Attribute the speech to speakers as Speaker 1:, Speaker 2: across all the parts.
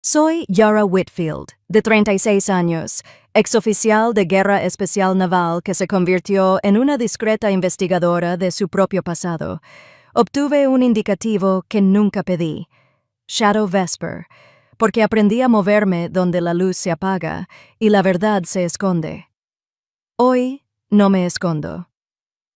Speaker 1: Soy Yara Whitfield, de 36 años, exoficial de Guerra Especial Naval que se convirtió en una discreta investigadora de su propio pasado. Obtuve un indicativo que nunca pedí, Shadow Vesper, porque aprendí a moverme donde la luz se apaga y la verdad se esconde. Hoy no me escondo.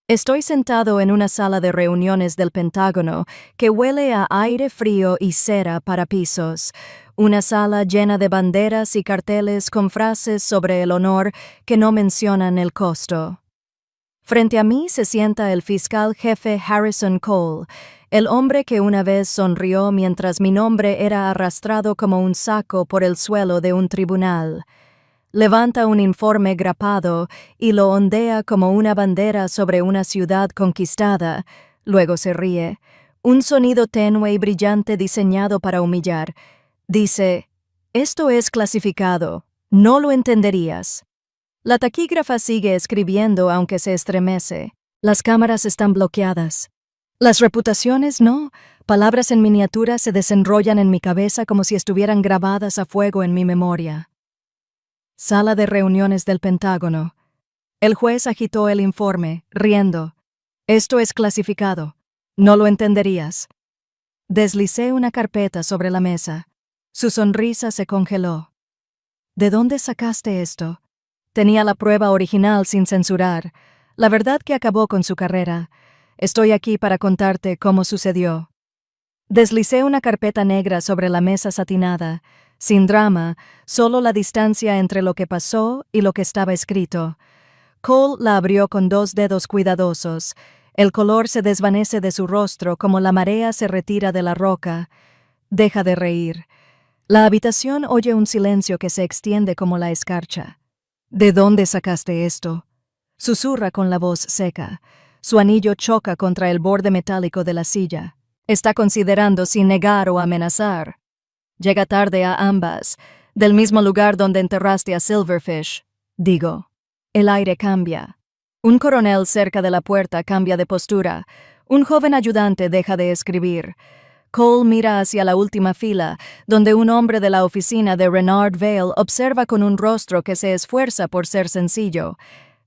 Speaker 1: Estoy sentado en una sala de reuniones del Pentágono que huele a aire frío y cera para pisos, una sala llena de banderas y carteles con frases sobre el honor que no mencionan el costo. Frente a mí se sienta el fiscal jefe Harrison Cole, el hombre que una vez sonrió mientras mi nombre era arrastrado como un saco por el suelo de un tribunal. Levanta un informe grapado y lo ondea como una bandera sobre una ciudad conquistada. Luego se ríe. Un sonido tenue y brillante diseñado para humillar. Dice, «Esto es clasificado. No lo entenderías». La taquígrafa sigue escribiendo aunque se estremece. Las cámaras están bloqueadas. Las reputaciones no. Palabras en miniatura se desenrollan en mi cabeza como si estuvieran grabadas a fuego en mi memoria. Sala de reuniones del Pentágono. El juez agitó el informe, riendo. «Esto es clasificado. No lo entenderías». Deslicé una carpeta sobre la mesa. Su sonrisa se congeló. «¿De dónde sacaste esto?» Tenía la prueba original sin censurar, la verdad que acabó con su carrera. Estoy aquí para contarte cómo sucedió. Deslicé una carpeta negra sobre la mesa satinada. Sin drama, solo la distancia entre lo que pasó y lo que estaba escrito. Cole la abrió con 2 dedos cuidadosos. El color se desvanece de su rostro como la marea se retira de la roca. Deja de reír. La habitación oye un silencio que se extiende como la escarcha. «¿De dónde sacaste esto?» Susurra con la voz seca. Su anillo choca contra el borde metálico de la silla. Está considerando si negar o amenazar. Llega tarde a ambas, del mismo lugar donde enterraste a Silverfish. Digo. El aire cambia. Un coronel cerca de la puerta cambia de postura. Un joven ayudante deja de escribir. Cole mira hacia la última fila, donde un hombre de la oficina de Renard Vale observa con un rostro que se esfuerza por ser sencillo.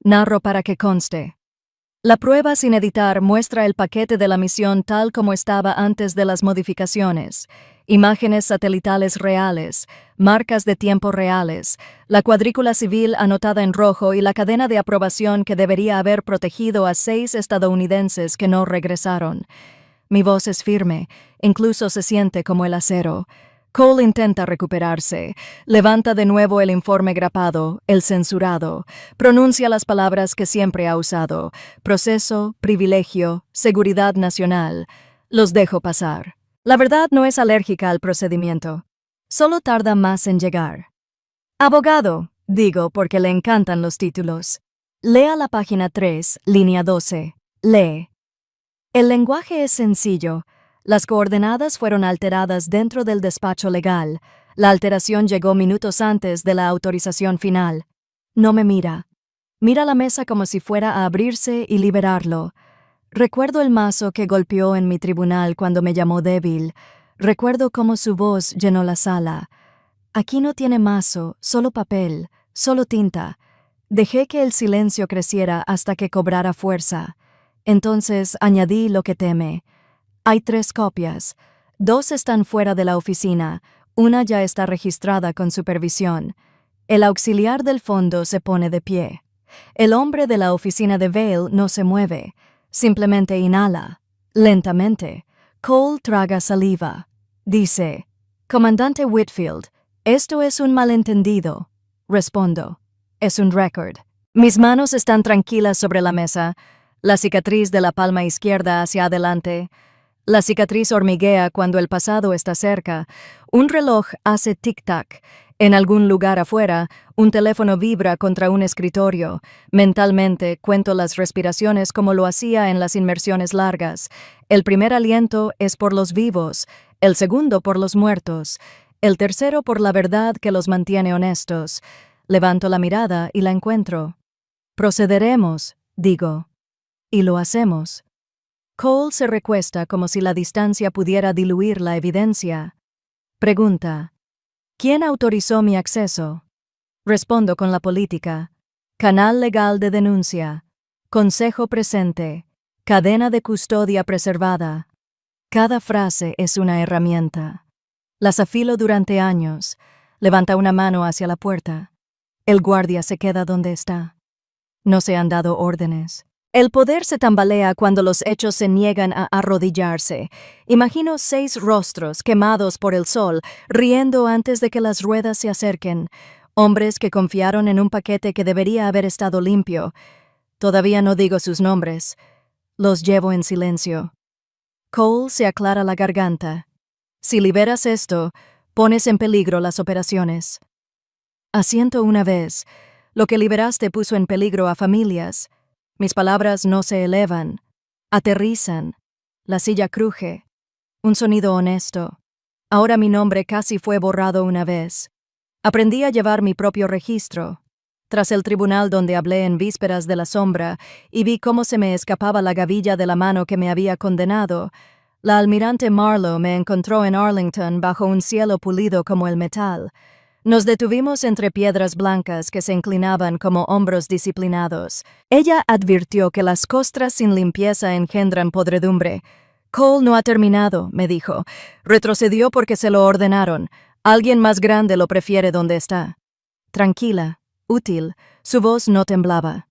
Speaker 1: Narro para que conste. La prueba sin editar muestra el paquete de la misión tal como estaba antes de las modificaciones. Imágenes satelitales reales, marcas de tiempo reales, la cuadrícula civil anotada en rojo y la cadena de aprobación que debería haber protegido a 6 estadounidenses que no regresaron. Mi voz es firme, incluso se siente como el acero. Cole intenta recuperarse. Levanta de nuevo el informe grapado, el censurado. Pronuncia las palabras que siempre ha usado. Proceso, privilegio, seguridad nacional. Los dejo pasar. La verdad no es alérgica al procedimiento. Solo tarda más en llegar. «Abogado», digo porque le encantan los títulos. Lea la página 3, línea 12. Lee. El lenguaje es sencillo. Las coordenadas fueron alteradas dentro del despacho legal. La alteración llegó minutos antes de la autorización final. No me mira. Mira la mesa como si fuera a abrirse y liberarlo. Recuerdo el mazo que golpeó en mi tribunal cuando me llamó débil. Recuerdo cómo su voz llenó la sala. Aquí no tiene mazo, solo papel, solo tinta. Dejé que el silencio creciera hasta que cobrara fuerza. Entonces añadí lo que teme. Hay 3 copias. 2 están fuera de la oficina. Una ya está registrada con supervisión. El auxiliar del fondo se pone de pie. El hombre de la oficina de Vale no se mueve. Simplemente inhala. Lentamente. Cole traga saliva. Dice, «Comandante Whitfield, esto es un malentendido». Respondo, «Es un récord». Mis manos están tranquilas sobre la mesa. La cicatriz de la palma izquierda hacia adelante. La cicatriz hormiguea cuando el pasado está cerca. Un reloj hace tic-tac. En algún lugar afuera, un teléfono vibra contra un escritorio. Mentalmente, cuento las respiraciones como lo hacía en las inmersiones largas. El primer aliento es por los vivos, el segundo por los muertos, el tercero por la verdad que los mantiene honestos. Levanto la mirada y la encuentro. «Procederemos», digo. Y lo hacemos. Cole se recuesta como si la distancia pudiera diluir la evidencia. Pregunta, ¿Quién autorizó mi acceso? Respondo con la política. Canal legal de denuncia. Consejo presente. Cadena de custodia preservada. Cada frase es una herramienta. Las afilo durante años. Levanta una mano hacia la puerta. El guardia se queda donde está. No se han dado órdenes. El poder se tambalea cuando los hechos se niegan a arrodillarse. Imagino 6 rostros quemados por el sol, riendo antes de que las ruedas se acerquen. Hombres que confiaron en un paquete que debería haber estado limpio. Todavía no digo sus nombres. Los llevo en silencio. Cole se aclara la garganta. Si liberas esto, pones en peligro las operaciones. Asiento una vez. Lo que liberaste puso en peligro a familias. Mis palabras no se elevan. Aterrizan. La silla cruje. Un sonido honesto. Ahora mi nombre casi fue borrado una vez. Aprendí a llevar mi propio registro. Tras el tribunal donde hablé en vísperas de la sombra y vi cómo se me escapaba la gavilla de la mano que me había condenado, la almirante Marlowe me encontró en Arlington bajo un cielo pulido como el metal. Nos detuvimos entre piedras blancas que se inclinaban como hombros disciplinados. Ella advirtió que las costras sin limpieza engendran podredumbre. Cole no ha terminado, me dijo. Retrocedió porque se lo ordenaron. Alguien más grande lo prefiere donde está. Tranquila, útil, su voz no temblaba.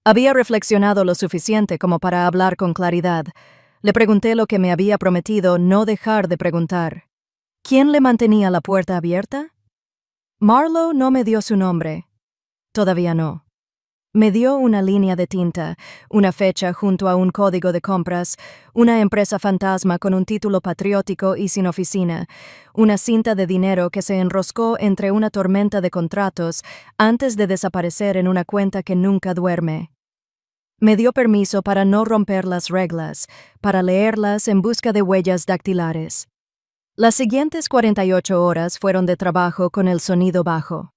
Speaker 1: Había reflexionado lo suficiente como para hablar con claridad. Le pregunté lo que me había prometido no dejar de preguntar. ¿Quién le mantenía la puerta abierta? Marlowe no me dio su nombre. Todavía no. Me dio una línea de tinta, una fecha junto a un código de compras, una empresa fantasma con un título patriótico y sin oficina, una cinta de dinero que se enroscó entre una tormenta de contratos antes de desaparecer en una cuenta que nunca duerme. Me dio permiso para no romper las reglas, para leerlas en busca de huellas dactilares. Las siguientes 48 horas fueron de trabajo con el sonido bajo.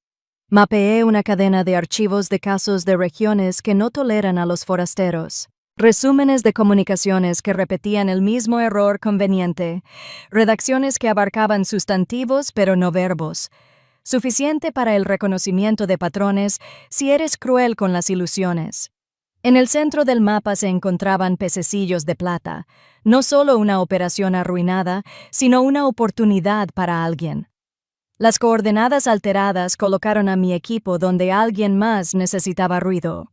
Speaker 1: Mapeé una cadena de archivos de casos de regiones que no toleran a los forasteros. Resúmenes de comunicaciones que repetían el mismo error conveniente. Redacciones que abarcaban sustantivos pero no verbos. Suficiente para el reconocimiento de patrones si eres cruel con las ilusiones. En el centro del mapa se encontraban pececillos de plata. No solo una operación arruinada, sino una oportunidad para alguien. Las coordenadas alteradas colocaron a mi equipo donde alguien más necesitaba ruido.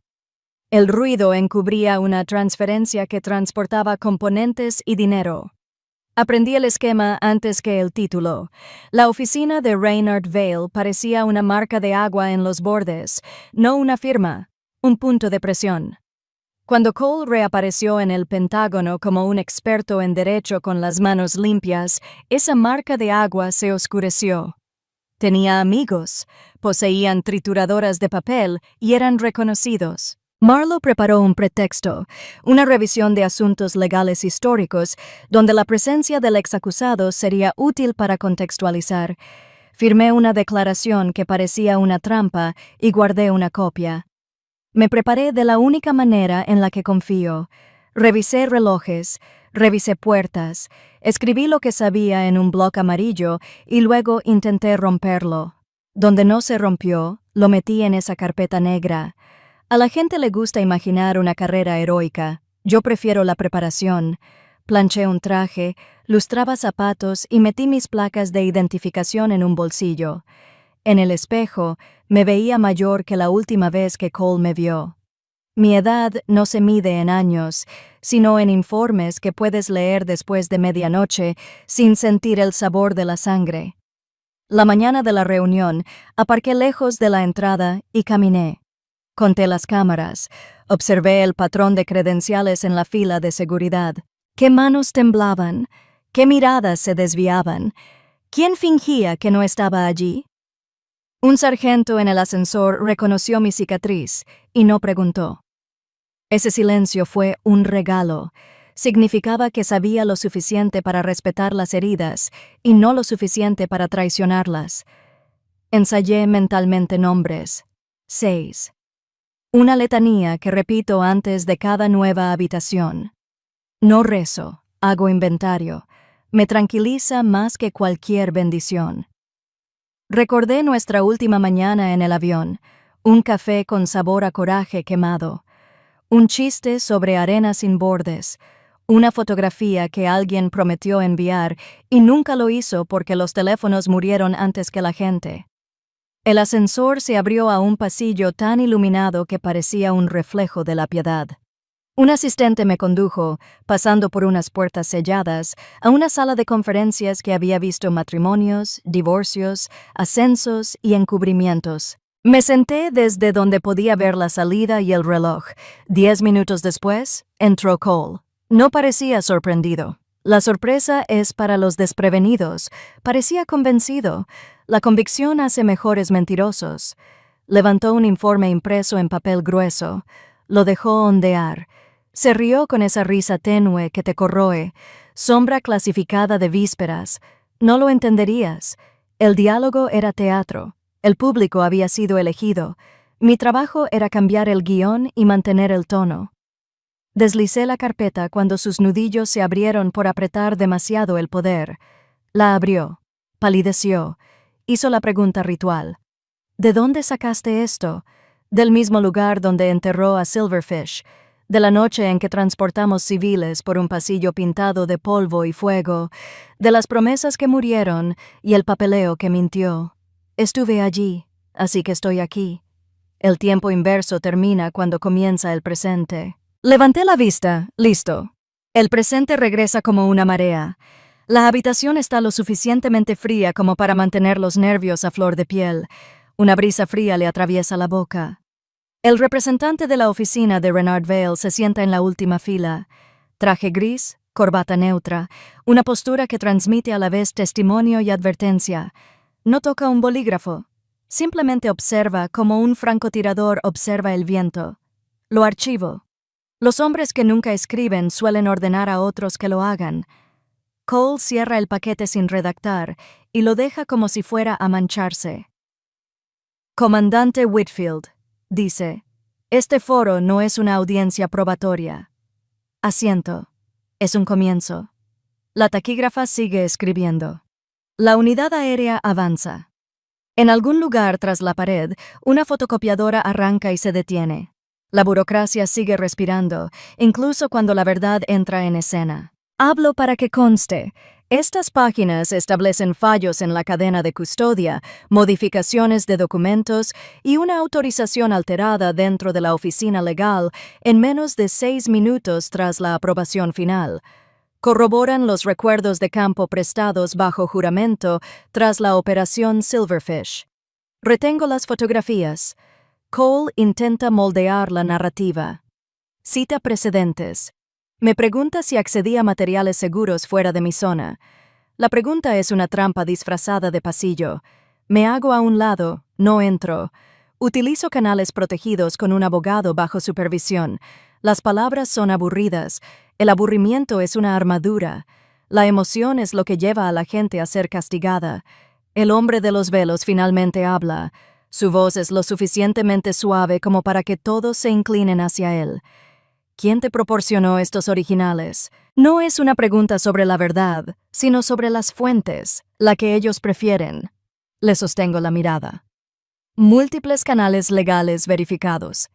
Speaker 1: El ruido encubría una transferencia que transportaba componentes y dinero. Aprendí el esquema antes que el título. La oficina de Reynard Vale parecía una marca de agua en los bordes, no una firma, un punto de presión. Cuando Cole reapareció en el Pentágono como un experto en derecho con las manos limpias, esa marca de agua se oscureció. Tenía amigos, poseían trituradoras de papel y eran reconocidos. Marlowe preparó un pretexto, una revisión de asuntos legales históricos, donde la presencia del exacusado sería útil para contextualizar. Firmé una declaración que parecía una trampa y guardé una copia. Me preparé de la única manera en la que confío. Revisé relojes, revisé puertas, escribí lo que sabía en un bloc amarillo y luego intenté romperlo. Donde no se rompió, lo metí en esa carpeta negra. A la gente le gusta imaginar una carrera heroica. Yo prefiero la preparación. Planché un traje, lustraba zapatos y metí mis placas de identificación en un bolsillo. En el espejo, me veía mayor que la última vez que Cole me vio. Mi edad no se mide en años, sino en informes que puedes leer después de medianoche sin sentir el sabor de la sangre. La mañana de la reunión, aparqué lejos de la entrada y caminé. Conté las cámaras, observé el patrón de credenciales en la fila de seguridad. ¿Qué manos temblaban? ¿Qué miradas se desviaban? ¿Quién fingía que no estaba allí? Un sargento en el ascensor reconoció mi cicatriz y no preguntó. Ese silencio fue un regalo. Significaba que sabía lo suficiente para respetar las heridas y no lo suficiente para traicionarlas. Ensayé mentalmente nombres. 6. Una letanía que repito antes de cada nueva habitación. No rezo, hago inventario. Me tranquiliza más que cualquier bendición. Recordé nuestra última mañana en el avión, un café con sabor a coraje quemado, un chiste sobre arena sin bordes, una fotografía que alguien prometió enviar y nunca lo hizo porque los teléfonos murieron antes que la gente. El ascensor se abrió a un pasillo tan iluminado que parecía un reflejo de la piedad. Un asistente me condujo, pasando por unas puertas selladas, a una sala de conferencias que había visto matrimonios, divorcios, ascensos y encubrimientos. Me senté desde donde podía ver la salida y el reloj. 10 minutos después, entró Cole. No parecía sorprendido. La sorpresa es para los desprevenidos. Parecía convencido. La convicción hace mejores mentirosos. Levantó un informe impreso en papel grueso. Lo dejó ondear. Se rió con esa risa tenue que te corroe, sombra clasificada de vísperas. No lo entenderías. El diálogo era teatro. El público había sido elegido. Mi trabajo era cambiar el guión y mantener el tono. Deslicé la carpeta cuando sus nudillos se abrieron por apretar demasiado el poder. La abrió. Palideció. Hizo la pregunta ritual. ¿De dónde sacaste esto? Del mismo lugar donde enterró a Silverfish. De la noche en que transportamos civiles por un pasillo pintado de polvo y fuego, de las promesas que murieron y el papeleo que mintió. Estuve allí, así que estoy aquí. El tiempo inverso termina cuando comienza el presente. Levanté la vista, listo. El presente regresa como una marea. La habitación está lo suficientemente fría como para mantener los nervios a flor de piel. Una brisa fría le atraviesa la boca. El representante de la oficina de Renard Vale se sienta en la última fila. Traje gris, corbata neutra, una postura que transmite a la vez testimonio y advertencia. No toca un bolígrafo. Simplemente observa como un francotirador observa el viento. Lo archivo. Los hombres que nunca escriben suelen ordenar a otros que lo hagan. Cole cierra el paquete sin redactar y lo deja como si fuera a mancharse. Comandante Whitfield, dice, este foro no es una audiencia probatoria. Asiento. Es un comienzo. La taquígrafa sigue escribiendo. La unidad aérea avanza. En algún lugar tras la pared, una fotocopiadora arranca y se detiene. La burocracia sigue respirando, incluso cuando la verdad entra en escena. Hablo para que conste. Estas páginas establecen fallos en la cadena de custodia, modificaciones de documentos y una autorización alterada dentro de la oficina legal en menos de 6 minutos tras la aprobación final. Corroboran los recuerdos de campo prestados bajo juramento tras la operación Silverfish. Retengo las fotografías. Cole intenta moldear la narrativa. Cita precedentes. Me pregunta si accedí a materiales seguros fuera de mi zona. La pregunta es una trampa disfrazada de pasillo. Me hago a un lado, no entro. Utilizo canales protegidos con un abogado bajo supervisión. Las palabras son aburridas. El aburrimiento es una armadura. La emoción es lo que lleva a la gente a ser castigada. El hombre de los velos finalmente habla. Su voz es lo suficientemente suave como para que todos se inclinen hacia él. ¿Quién te proporcionó estos originales? No es una pregunta sobre la verdad, sino sobre las fuentes, la que ellos prefieren. Le sostengo la mirada. Múltiples canales legales verificados.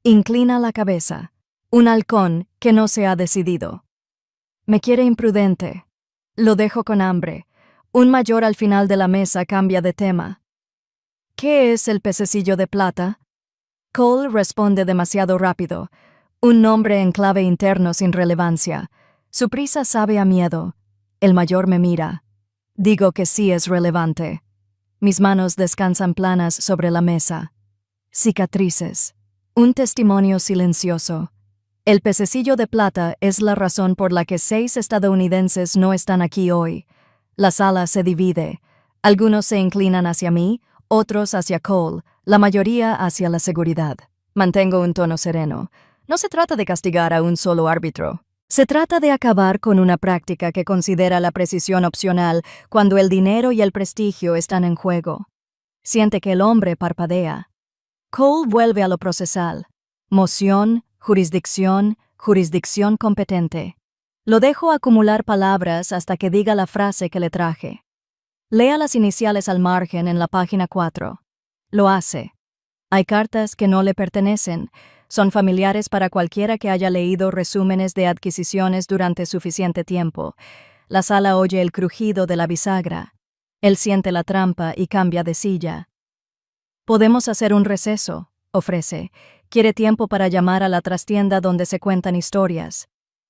Speaker 1: Inclina la cabeza. Un halcón que no se ha decidido. Me quiere imprudente. Lo dejo con hambre. Un mayor al final de la mesa cambia de tema. ¿Qué es el pececillo de plata? Cole responde demasiado rápido. Un nombre en clave interno sin relevancia. Su prisa sabe a miedo. El mayor me mira. Digo que sí es relevante. Mis manos descansan planas sobre la mesa. Cicatrices. Un testimonio silencioso. El pececillo de plata es la razón por la que 6 estadounidenses no están aquí hoy. La sala se divide. Algunos se inclinan hacia mí, otros hacia Cole, la mayoría hacia la seguridad. Mantengo un tono sereno. No se trata de castigar a un solo árbitro. Se trata de acabar con una práctica que considera la precisión opcional cuando el dinero y el prestigio están en juego. Siente que el hombre parpadea. Cole vuelve a lo procesal. Moción, jurisdicción, jurisdicción competente. Lo dejo acumular palabras hasta que diga la frase que le traje. Lea las iniciales al margen en la página 4. Lo hace. Hay cartas que no le pertenecen. Son familiares para cualquiera que haya leído resúmenes de adquisiciones durante suficiente tiempo. La sala oye el crujido de la bisagra. Él siente la trampa y cambia de silla. Podemos hacer un receso, ofrece. Quiere tiempo para llamar a la trastienda donde se cuentan historias.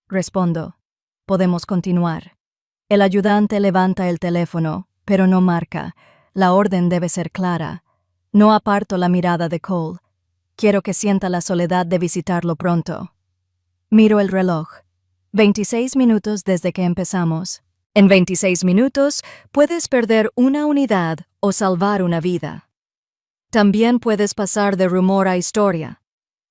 Speaker 1: Respondo. Podemos continuar. El ayudante levanta el teléfono, pero no marca. La orden debe ser clara. No aparto la mirada de Cole. Quiero que sienta la soledad de visitarlo pronto. Miro el reloj. 26 minutos desde que empezamos. En 26 minutos puedes perder una unidad o salvar una vida. También puedes pasar de rumor a historia.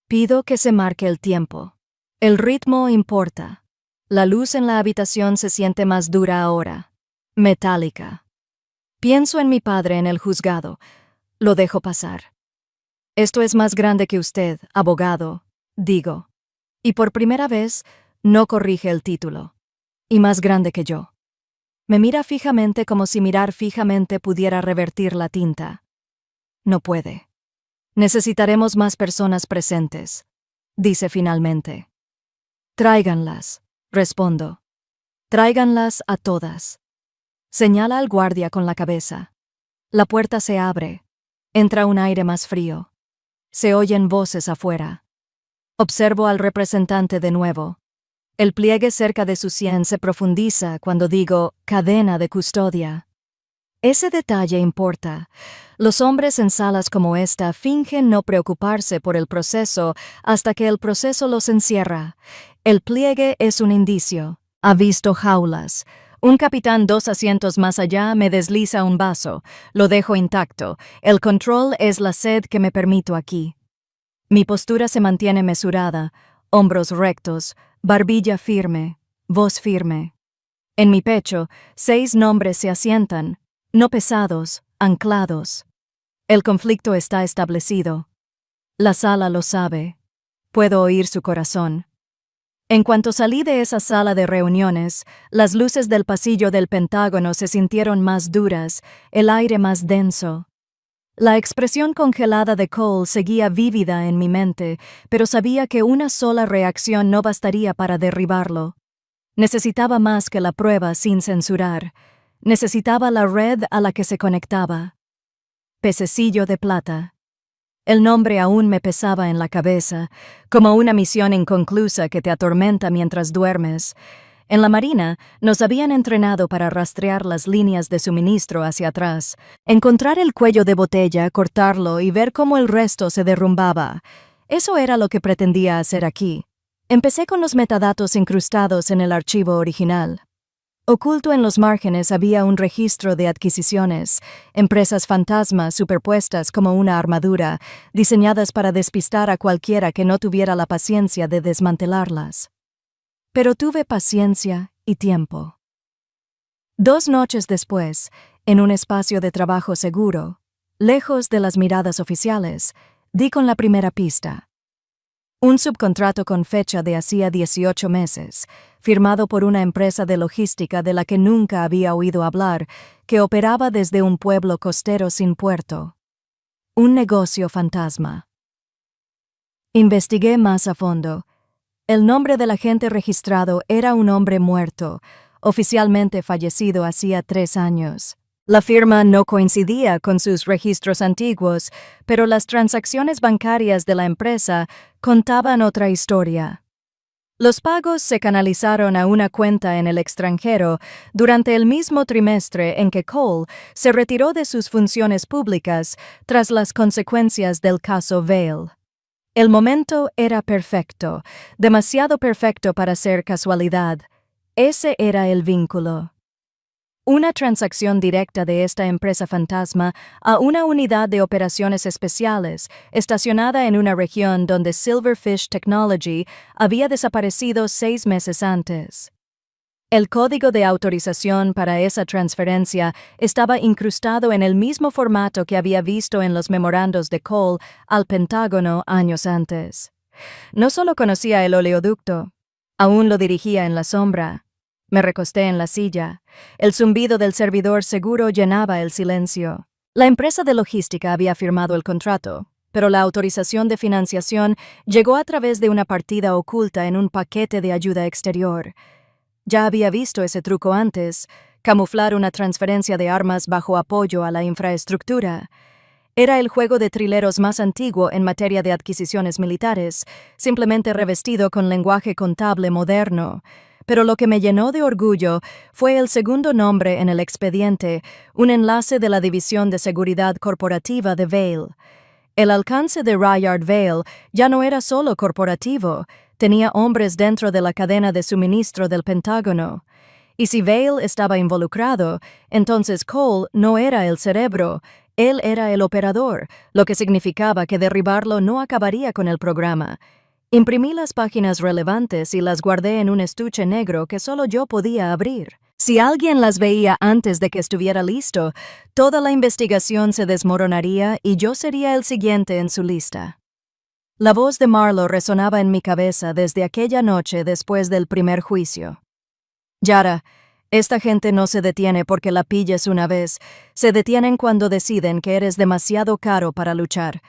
Speaker 1: Pido que se marque el tiempo. El ritmo importa. La luz en la habitación se siente más dura ahora. Metálica. Pienso en mi padre en el juzgado. Lo dejo pasar. Esto es más grande que usted, abogado, digo. Y por primera vez, no corrige el título. Y más grande que yo. Me mira fijamente como si mirar fijamente pudiera revertir la tinta. No puede. Necesitaremos más personas presentes, dice finalmente. Tráiganlas, respondo. Tráiganlas a todas. Señala al guardia con la cabeza. La puerta se abre. Entra un aire más frío. Se oyen voces afuera. Observo al representante de nuevo. El pliegue cerca de su sien se profundiza cuando digo cadena de custodia. Ese detalle importa. Los hombres en salas como esta fingen no preocuparse por el proceso hasta que el proceso los encierra. El pliegue es un indicio. Ha visto jaulas. Un capitán 2 asientos más allá me desliza un vaso. Lo dejo intacto. El control es la sed que me permito aquí. Mi postura se mantiene mesurada, hombros rectos, barbilla firme, voz firme. En mi pecho, 6 nombres se asientan, no pesados, anclados. El conflicto está establecido. La sala lo sabe. Puedo oír su corazón. En cuanto salí de esa sala de reuniones, las luces del pasillo del Pentágono se sintieron más duras, el aire más denso. La expresión congelada de Cole seguía vívida en mi mente, pero sabía que una sola reacción no bastaría para derribarlo. Necesitaba más que la prueba sin censurar. Necesitaba la red a la que se conectaba. Pececillo de plata. El nombre aún me pesaba en la cabeza, como una misión inconclusa que te atormenta mientras duermes. En la Marina nos habían entrenado para rastrear las líneas de suministro hacia atrás, encontrar el cuello de botella, cortarlo y ver cómo el resto se derrumbaba. Eso era lo que pretendía hacer aquí. Empecé con los metadatos incrustados en el archivo original. Oculto en los márgenes había un registro de adquisiciones, empresas fantasmas superpuestas como una armadura, diseñadas para despistar a cualquiera que no tuviera la paciencia de desmantelarlas. Pero tuve paciencia y tiempo. 2 noches después, en un espacio de trabajo seguro, lejos de las miradas oficiales, di con la primera pista. Un subcontrato con fecha de hacía 18 meses, firmado por una empresa de logística de la que nunca había oído hablar, que operaba desde un pueblo costero sin puerto. Un negocio fantasma. Investigué más a fondo. El nombre del agente registrado era un hombre muerto, oficialmente fallecido hacía 3 años. La firma no coincidía con sus registros antiguos, pero las transacciones bancarias de la empresa contaban otra historia. Los pagos se canalizaron a una cuenta en el extranjero durante el mismo trimestre en que Cole se retiró de sus funciones públicas tras las consecuencias del caso Vail. El momento era perfecto, demasiado perfecto para ser casualidad. Ese era el vínculo. Una transacción directa de esta empresa fantasma a una unidad de operaciones especiales estacionada en una región donde Silverfish Technology había desaparecido 6 meses antes. El código de autorización para esa transferencia estaba incrustado en el mismo formato que había visto en los memorandos de Cole al Pentágono años antes. No solo conocía el oleoducto, aún lo dirigía en la sombra. Me recosté en la silla. El zumbido del servidor seguro llenaba el silencio. La empresa de logística había firmado el contrato, pero la autorización de financiación llegó a través de una partida oculta en un paquete de ayuda exterior. Ya había visto ese truco antes, camuflar una transferencia de armas bajo apoyo a la infraestructura. Era el juego de trileros más antiguo en materia de adquisiciones militares, simplemente revestido con lenguaje contable moderno. Pero lo que me llenó de orgullo fue el segundo nombre en el expediente, un enlace de la División de Seguridad Corporativa de Vail. El alcance de Rayard Vail ya no era solo corporativo, tenía hombres dentro de la cadena de suministro del Pentágono. Y si Vail estaba involucrado, entonces Cole no era el cerebro, él era el operador, lo que significaba que derribarlo no acabaría con el programa. Imprimí las páginas relevantes y las guardé en un estuche negro que solo yo podía abrir. Si alguien las veía antes de que estuviera listo, toda la investigación se desmoronaría y yo sería el siguiente en su lista. La voz de Marlowe resonaba en mi cabeza desde aquella noche después del primer juicio. Yara, esta gente no se detiene porque la pilles una vez, se detienen cuando deciden que eres demasiado caro para luchar.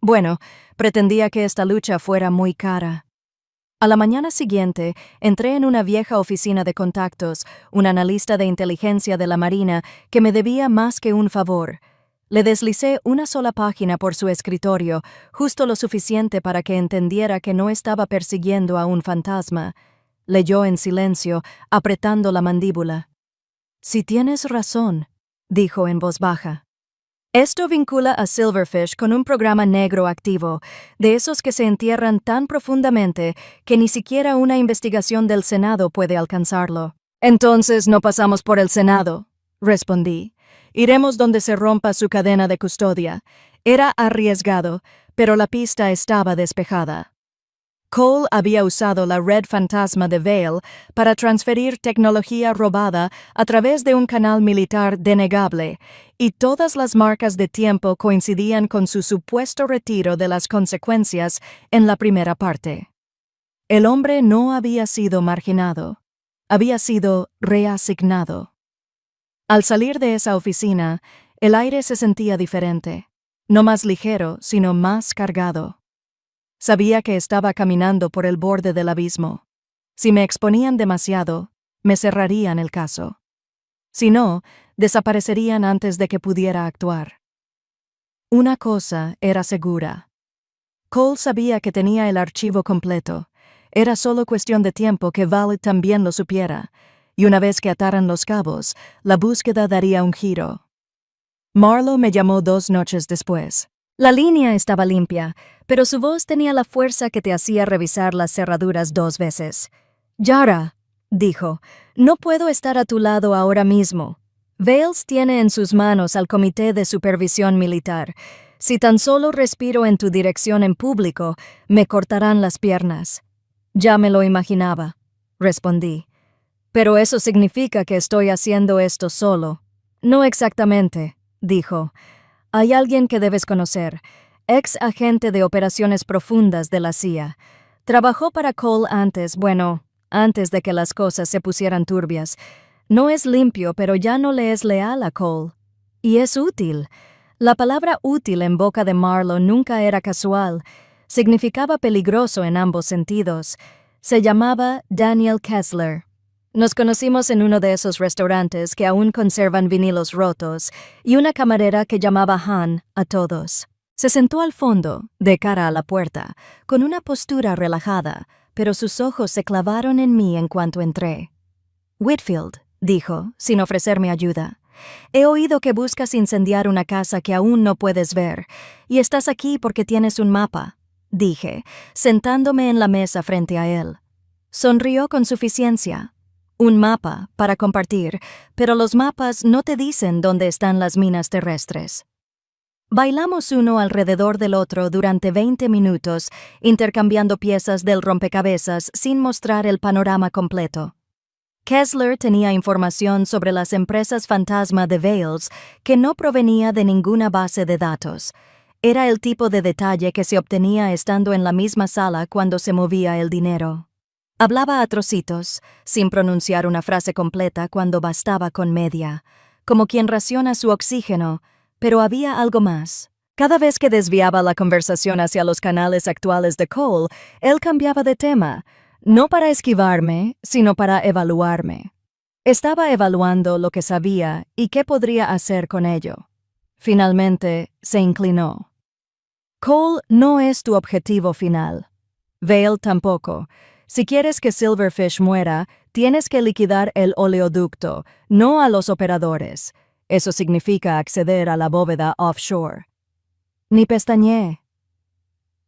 Speaker 1: Bueno, pretendía que esta lucha fuera muy cara. A la mañana siguiente, entré en una vieja oficina de contactos, un analista de inteligencia de la Marina que me debía más que un favor. Le deslicé una sola página por su escritorio, justo lo suficiente para que entendiera que no estaba persiguiendo a un fantasma. Leyó en silencio, apretando la mandíbula. «Si tienes razón», dijo en voz baja. Esto vincula a Silverfish con un programa negro activo, de esos que se entierran tan profundamente que ni siquiera una investigación del Senado puede alcanzarlo. «Entonces no pasamos por el Senado», respondí. «Iremos donde se rompa su cadena de custodia». Era arriesgado, pero la pista estaba despejada. Cole había usado la red fantasma de Vail para transferir tecnología robada a través de un canal militar denegable, y todas las marcas de tiempo coincidían con su supuesto retiro de las consecuencias en la primera parte. El hombre no había sido marginado, había sido reasignado. Al salir de esa oficina, el aire se sentía diferente, no más ligero, sino más cargado. Sabía que estaba caminando por el borde del abismo. Si me exponían demasiado, me cerrarían el caso. Si no, desaparecerían antes de que pudiera actuar. Una cosa era segura. Cole sabía que tenía el archivo completo. Era solo cuestión de tiempo que Val también lo supiera, y una vez que ataran los cabos, la búsqueda daría un giro. Marlowe me llamó 2 noches después. La línea estaba limpia, pero su voz tenía la fuerza que te hacía revisar las cerraduras 2 veces. «Yara», dijo, «no puedo estar a tu lado ahora mismo. Vales tiene en sus manos al Comité de Supervisión Militar. Si tan solo respiro en tu dirección en público, me cortarán las piernas». «Ya me lo imaginaba», respondí. «Pero eso significa que estoy haciendo esto solo». «No exactamente», dijo. «Hay alguien que debes conocer, ex agente de operaciones profundas de la CIA. Trabajó para Cole antes de que las cosas se pusieran turbias. No es limpio, pero ya no le es leal a Cole. Y es útil». La palabra útil en boca de Marlowe nunca era casual. Significaba peligroso en ambos sentidos. Se llamaba Daniel Kessler. Nos conocimos en uno de esos restaurantes que aún conservan vinilos rotos y una camarera que llamaba Han a todos. Se sentó al fondo, de cara a la puerta, con una postura relajada, pero sus ojos se clavaron en mí en cuanto entré. «Whitfield», dijo, sin ofrecerme ayuda, «he oído que buscas incendiar una casa que aún no puedes ver, y estás aquí porque tienes un mapa», dije, sentándome en la mesa frente a él. Sonrió con suficiencia. «Un mapa para compartir, pero los mapas no te dicen dónde están las minas terrestres». Bailamos uno alrededor del otro durante 20 minutos, intercambiando piezas del rompecabezas sin mostrar el panorama completo. Kessler tenía información sobre las empresas fantasma de Vales que no provenía de ninguna base de datos. Era el tipo de detalle que se obtenía estando en la misma sala cuando se movía el dinero. Hablaba a trocitos, sin pronunciar una frase completa cuando bastaba con media, como quien raciona su oxígeno, pero había algo más. Cada vez que desviaba la conversación hacia los canales actuales de Cole, él cambiaba de tema, no para esquivarme, sino para evaluarme. Estaba evaluando lo que sabía y qué podría hacer con ello. Finalmente, se inclinó. Cole no es tu objetivo final. Vale tampoco. Si quieres que Silverfish muera, tienes que liquidar el oleoducto, no a los operadores. Eso significa acceder a la bóveda offshore. Ni pestañeé.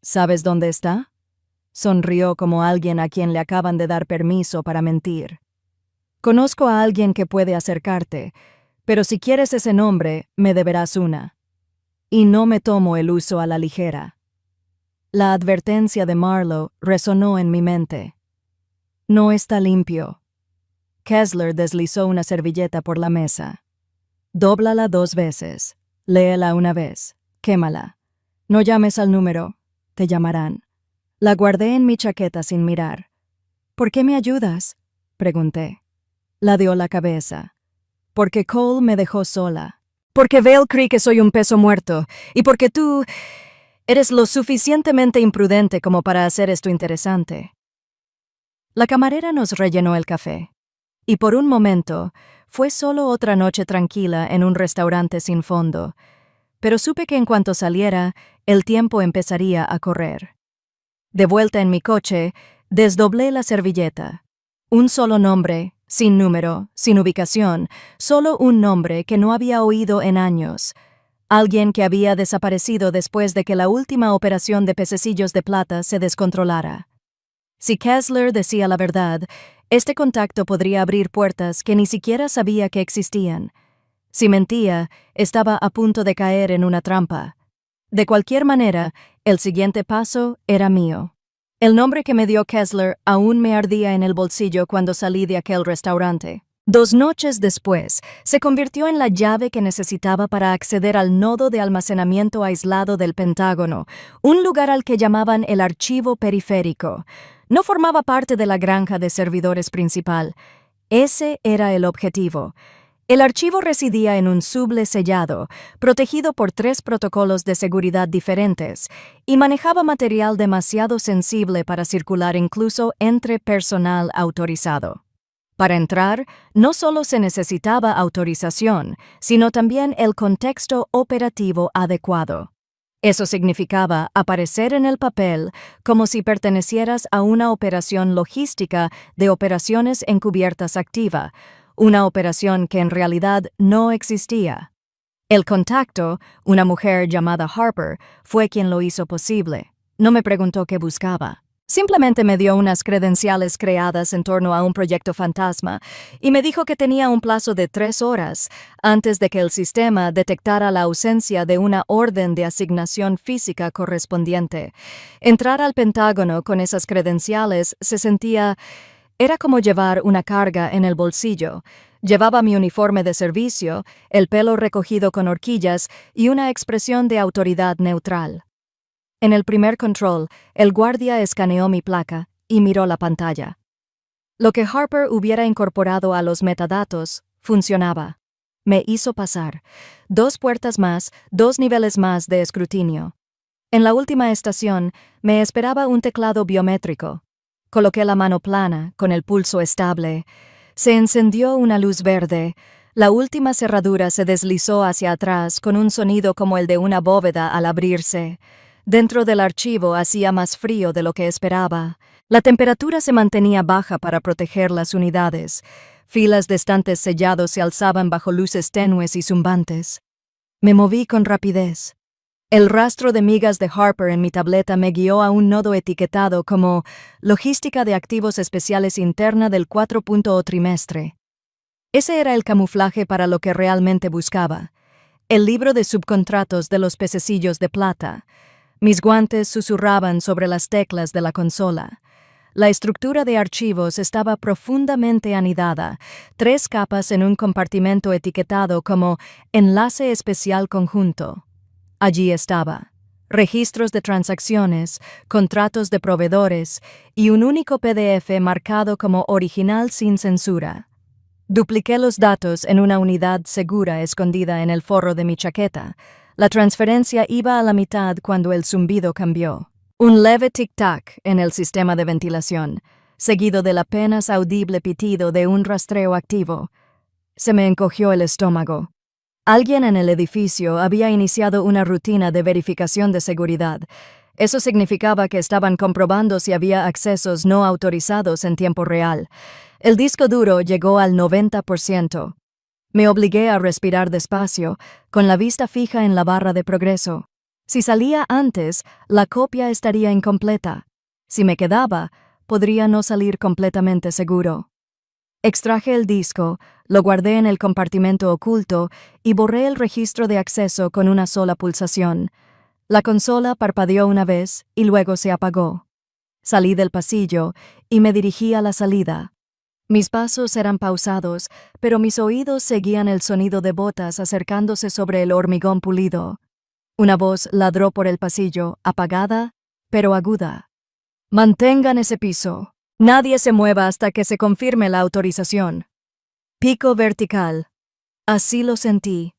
Speaker 1: ¿Sabes dónde está? Sonrió como alguien a quien le acaban de dar permiso para mentir. Conozco a alguien que puede acercarte, pero si quieres ese nombre, me deberás una. Y no me tomo el uso a la ligera. La advertencia de Marlowe resonó en mi mente. No está limpio. Kessler deslizó una servilleta por la mesa. Dóblala 2 veces. Léela una vez. Quémala. No llames al número. Te llamarán. La guardé en mi chaqueta sin mirar. ¿Por qué me ayudas?, pregunté. Ladeó la cabeza. Porque Cole me dejó sola. Porque Vale cree que soy un peso muerto. Y porque tú eres lo suficientemente imprudente como para hacer esto interesante. La camarera nos rellenó el café. Y por un momento, fue solo otra noche tranquila en un restaurante sin fondo. Pero supe que en cuanto saliera, el tiempo empezaría a correr. De vuelta en mi coche, desdoblé la servilleta. Un solo nombre, sin número, sin ubicación, solo un nombre que no había oído en años. Alguien que había desaparecido después de que la última operación de pececillos de plata se descontrolara. Si Kessler decía la verdad, este contacto podría abrir puertas que ni siquiera sabía que existían. Si mentía, estaba a punto de caer en una trampa. De cualquier manera, el siguiente paso era mío. El nombre que me dio Kessler aún me ardía en el bolsillo cuando salí de aquel restaurante. 2 noches después, se convirtió en la llave que necesitaba para acceder al nodo de almacenamiento aislado del Pentágono, un lugar al que llamaban el archivo periférico. No formaba parte de la granja de servidores principal. Ese era el objetivo. El archivo residía en un suble sellado, protegido por 3 protocolos de seguridad diferentes, y manejaba material demasiado sensible para circular incluso entre personal autorizado. Para entrar, no solo se necesitaba autorización, sino también el contexto operativo adecuado. Eso significaba aparecer en el papel como si pertenecieras a una operación logística de operaciones encubiertas activa, una operación que en realidad no existía. El contacto, una mujer llamada Harper, fue quien lo hizo posible. No me preguntó qué buscaba. Simplemente me dio unas credenciales creadas en torno a un proyecto fantasma y me dijo que tenía un plazo de 3 horas antes de que el sistema detectara la ausencia de una orden de asignación física correspondiente. Entrar al Pentágono con esas credenciales era como llevar una carga en el bolsillo. Llevaba mi uniforme de servicio, el pelo recogido con horquillas y una expresión de autoridad neutral. En el primer control, el guardia escaneó mi placa y miró la pantalla. Lo que Harper hubiera incorporado a los metadatos funcionaba. Me hizo pasar. 2 puertas más, 2 niveles más de escrutinio. En la última estación, me esperaba un teclado biométrico. Coloqué la mano plana, con el pulso estable. Se encendió una luz verde. La última cerradura se deslizó hacia atrás con un sonido como el de una bóveda al abrirse. Dentro del archivo hacía más frío de lo que esperaba. La temperatura se mantenía baja para proteger las unidades. Filas de estantes sellados se alzaban bajo luces tenues y zumbantes. Me moví con rapidez. El rastro de migas de Harper en mi tableta me guió a un nodo etiquetado como Logística de Activos Especiales Interna del 4º trimestre. Ese era el camuflaje para lo que realmente buscaba. El libro de subcontratos de los pececillos de plata. Mis guantes susurraban sobre las teclas de la consola. La estructura de archivos estaba profundamente anidada, 3 capas en un compartimento etiquetado como Enlace Especial Conjunto. Allí estaba. registros de transacciones, contratos de proveedores y un único PDF marcado como original sin censura. Dupliqué los datos en una unidad segura escondida en el forro de mi chaqueta. La transferencia iba a la mitad cuando el zumbido cambió. Un leve tic-tac en el sistema de ventilación, seguido del apenas audible pitido de un rastreo activo. Se me encogió el estómago. Alguien en el edificio había iniciado una rutina de verificación de seguridad. Eso significaba que estaban comprobando si había accesos no autorizados en tiempo real. El disco duro llegó al 90%. Me obligué a respirar despacio, con la vista fija en la barra de progreso. Si salía antes, la copia estaría incompleta. Si me quedaba, podría no salir completamente seguro. Extraje el disco, lo guardé en el compartimento oculto y borré el registro de acceso con una sola pulsación. La consola parpadeó una vez y luego se apagó. Salí del pasillo y me dirigí a la salida. Mis pasos eran pausados, pero mis oídos seguían el sonido de botas acercándose sobre el hormigón pulido. Una voz ladró por el pasillo, apagada, pero aguda. «Mantengan ese piso. Nadie se mueva hasta que se confirme la autorización». Pico vertical. Así lo sentí.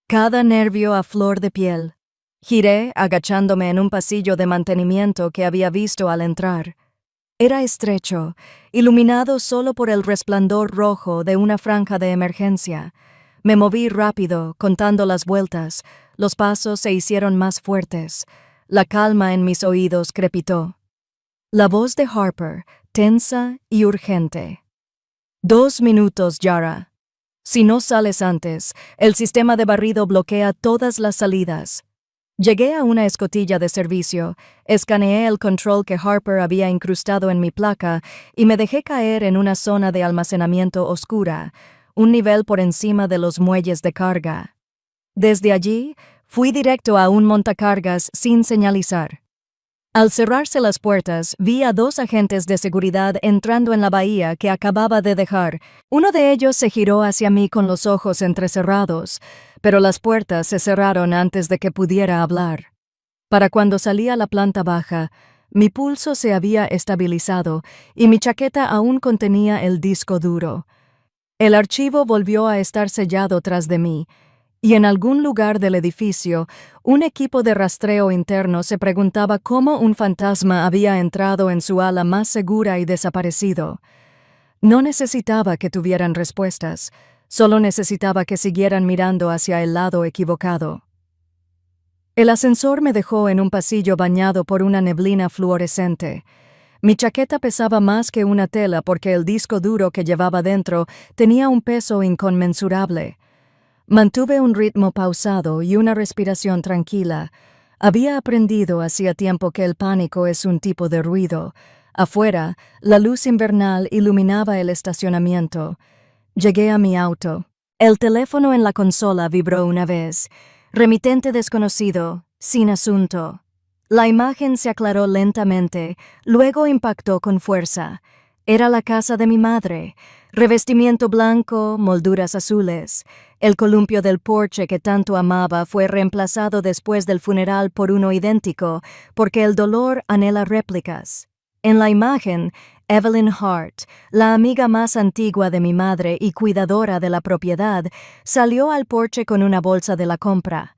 Speaker 1: Cada nervio a flor de piel. Giré, agachándome en un pasillo de mantenimiento que había visto al entrar. Era estrecho, iluminado solo por el resplandor rojo de una franja de emergencia. Me moví rápido, contando las vueltas. Los pasos se hicieron más fuertes. La calma en mis oídos crepitó. La voz de Harper, tensa y urgente. 2 minutos, Yara. Si no sales antes, el sistema de barrido bloquea todas las salidas. Llegué a una escotilla de servicio, escaneé el control que Harper había incrustado en mi placa y me dejé caer en una zona de almacenamiento oscura, un nivel por encima de los muelles de carga. Desde allí, fui directo a un montacargas sin señalizar. Al cerrarse las puertas, vi a 2 agentes de seguridad entrando en la bahía que acababa de dejar. Uno de ellos se giró hacia mí con los ojos entrecerrados, pero las puertas se cerraron antes de que pudiera hablar. Para cuando salí a la planta baja, mi pulso se había estabilizado y mi chaqueta aún contenía el disco duro. El archivo volvió a estar sellado tras de mí, y en algún lugar del edificio, un equipo de rastreo interno se preguntaba cómo un fantasma había entrado en su ala más segura y desaparecido. No necesitaba que tuvieran respuestas, solo necesitaba que siguieran mirando hacia el lado equivocado. El ascensor me dejó en un pasillo bañado por una neblina fluorescente. Mi chaqueta pesaba más que una tela porque el disco duro que llevaba dentro tenía un peso inconmensurable. Mantuve un ritmo pausado y una respiración tranquila. Había aprendido hacía tiempo que el pánico es un tipo de ruido. Afuera, la luz invernal iluminaba el estacionamiento. Llegué a mi auto. El teléfono en la consola vibró una vez. Remitente desconocido, sin asunto. La imagen se aclaró lentamente, luego impactó con fuerza. Era la casa de mi madre. Revestimiento blanco, molduras azules. El columpio del porche que tanto amaba fue reemplazado después del funeral por uno idéntico, porque el dolor anhela réplicas. En la imagen, Evelyn Hart, la amiga más antigua de mi madre y cuidadora de la propiedad, salió al porche con una bolsa de la compra.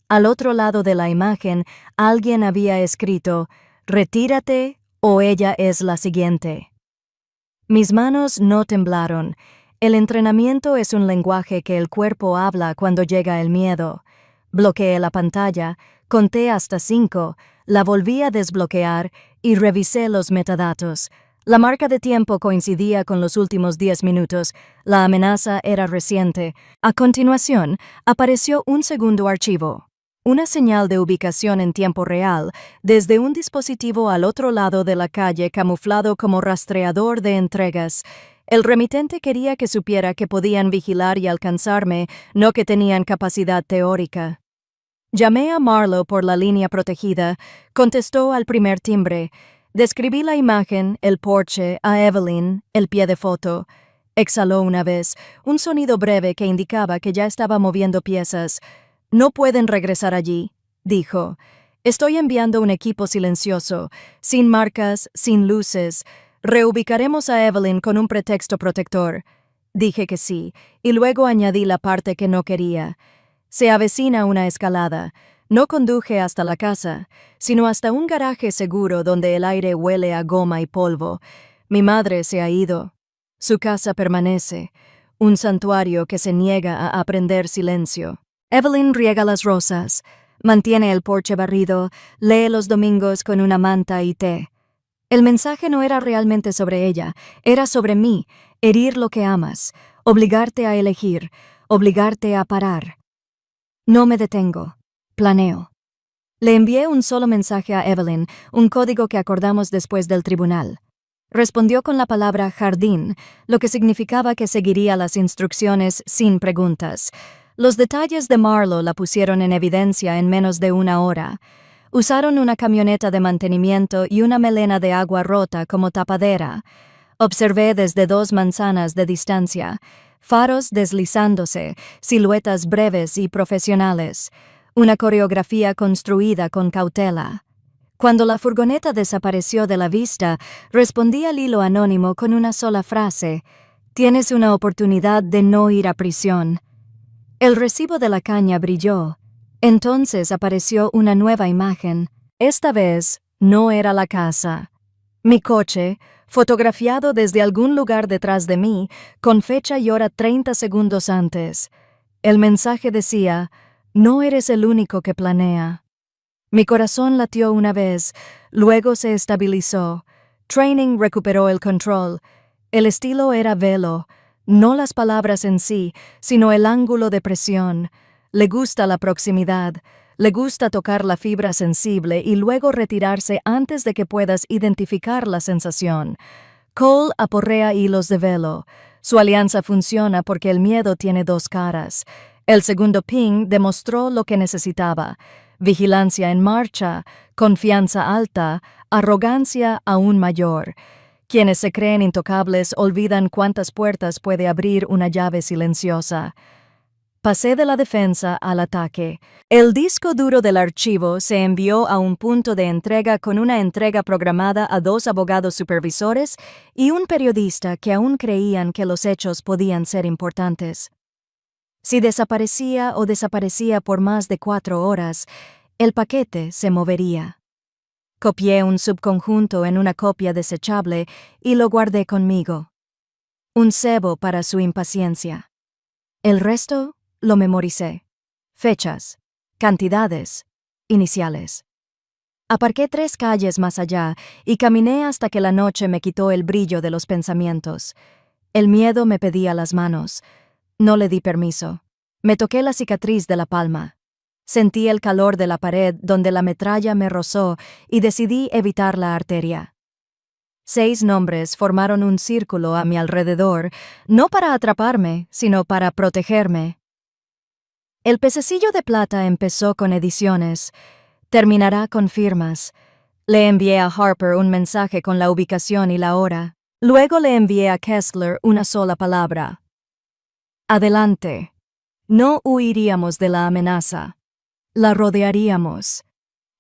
Speaker 1: Al otro lado de la imagen, alguien había escrito, «Retírate o ella es la siguiente». Mis manos no temblaron. El entrenamiento es un lenguaje que el cuerpo habla cuando llega el miedo. Bloqueé la pantalla, conté hasta 5, la volví a desbloquear y revisé los metadatos. La marca de tiempo coincidía con los últimos 10 minutos. La amenaza era reciente. A continuación, apareció un segundo archivo. Una señal de ubicación en tiempo real, desde un dispositivo al otro lado de la calle camuflado como rastreador de entregas. El remitente quería que supiera que podían vigilar y alcanzarme, no que tenían capacidad teórica. Llamé a Marlowe por la línea protegida, contestó al primer timbre. Describí la imagen, el porche, a Evelyn, el pie de foto. Exhaló una vez, un sonido breve que indicaba que ya estaba moviendo piezas. «No pueden regresar allí», dijo. Estoy enviando un equipo silencioso, sin marcas, sin luces. Reubicaremos a Evelyn con un pretexto protector. Dije que sí, y luego añadí la parte que no quería. Se avecina una escalada. No conduje hasta la casa, sino hasta un garaje seguro donde el aire huele a goma y polvo. Mi madre se ha ido. Su casa permanece, un santuario que se niega a aprender silencio. Evelyn riega las rosas, mantiene el porche barrido, lee los domingos con una manta y té. El mensaje no era realmente sobre ella, era sobre mí, herir lo que amas, obligarte a elegir, obligarte a parar. No me detengo, planeo. Le envié un solo mensaje a Evelyn, un código que acordamos después del tribunal. Respondió con la palabra jardín, lo que significaba que seguiría las instrucciones sin preguntas. Los detalles de Marlo la pusieron en evidencia en menos de una hora. Usaron una camioneta de mantenimiento y una melena de agua rota como tapadera. Observé desde 2 manzanas de distancia, faros deslizándose, siluetas breves y profesionales, una coreografía construida con cautela. Cuando la furgoneta desapareció de la vista, respondí al hilo anónimo con una sola frase: «Tienes una oportunidad de no ir a prisión». El recibo de la caña brilló. Entonces apareció una nueva imagen. Esta vez no era la casa. Mi coche, fotografiado desde algún lugar detrás de mí, con fecha y hora 30 segundos antes. El mensaje decía: «No eres el único que planea». Mi corazón latió una vez, luego se estabilizó. Training recuperó el control. El estilo era velo, no las palabras en sí, sino el ángulo de presión. Le gusta la proximidad, le gusta tocar la fibra sensible y luego retirarse antes de que puedas identificar la sensación. Cole aporrea hilos de velo. Su alianza funciona porque el miedo tiene 2 caras. El segundo ping demostró lo que necesitaba: vigilancia en marcha, confianza alta, arrogancia aún mayor. Quienes se creen intocables olvidan cuántas puertas puede abrir una llave silenciosa. Pasé de la defensa al ataque. El disco duro del archivo se envió a un punto de entrega con una entrega programada a 2 abogados supervisores y un periodista que aún creían que los hechos podían ser importantes. Si desaparecía por más de 4 horas, el paquete se movería. Copié un subconjunto en una copia desechable y lo guardé conmigo. Un cebo para su impaciencia. El resto lo memoricé. Fechas, cantidades, iniciales. Aparqué 3 calles más allá y caminé hasta que la noche me quitó el brillo de los pensamientos. El miedo me pedía las manos. No le di permiso. Me toqué la cicatriz de la palma. Sentí el calor de la pared donde la metralla me rozó y decidí evitar la arteria. 6 nombres formaron un círculo a mi alrededor, no para atraparme, sino para protegerme. El pececillo de plata empezó con ediciones, terminará con firmas. Le envié a Harper un mensaje con la ubicación y la hora. Luego le envié a Kessler una sola palabra: adelante. No huiríamos de la amenaza. La rodearíamos.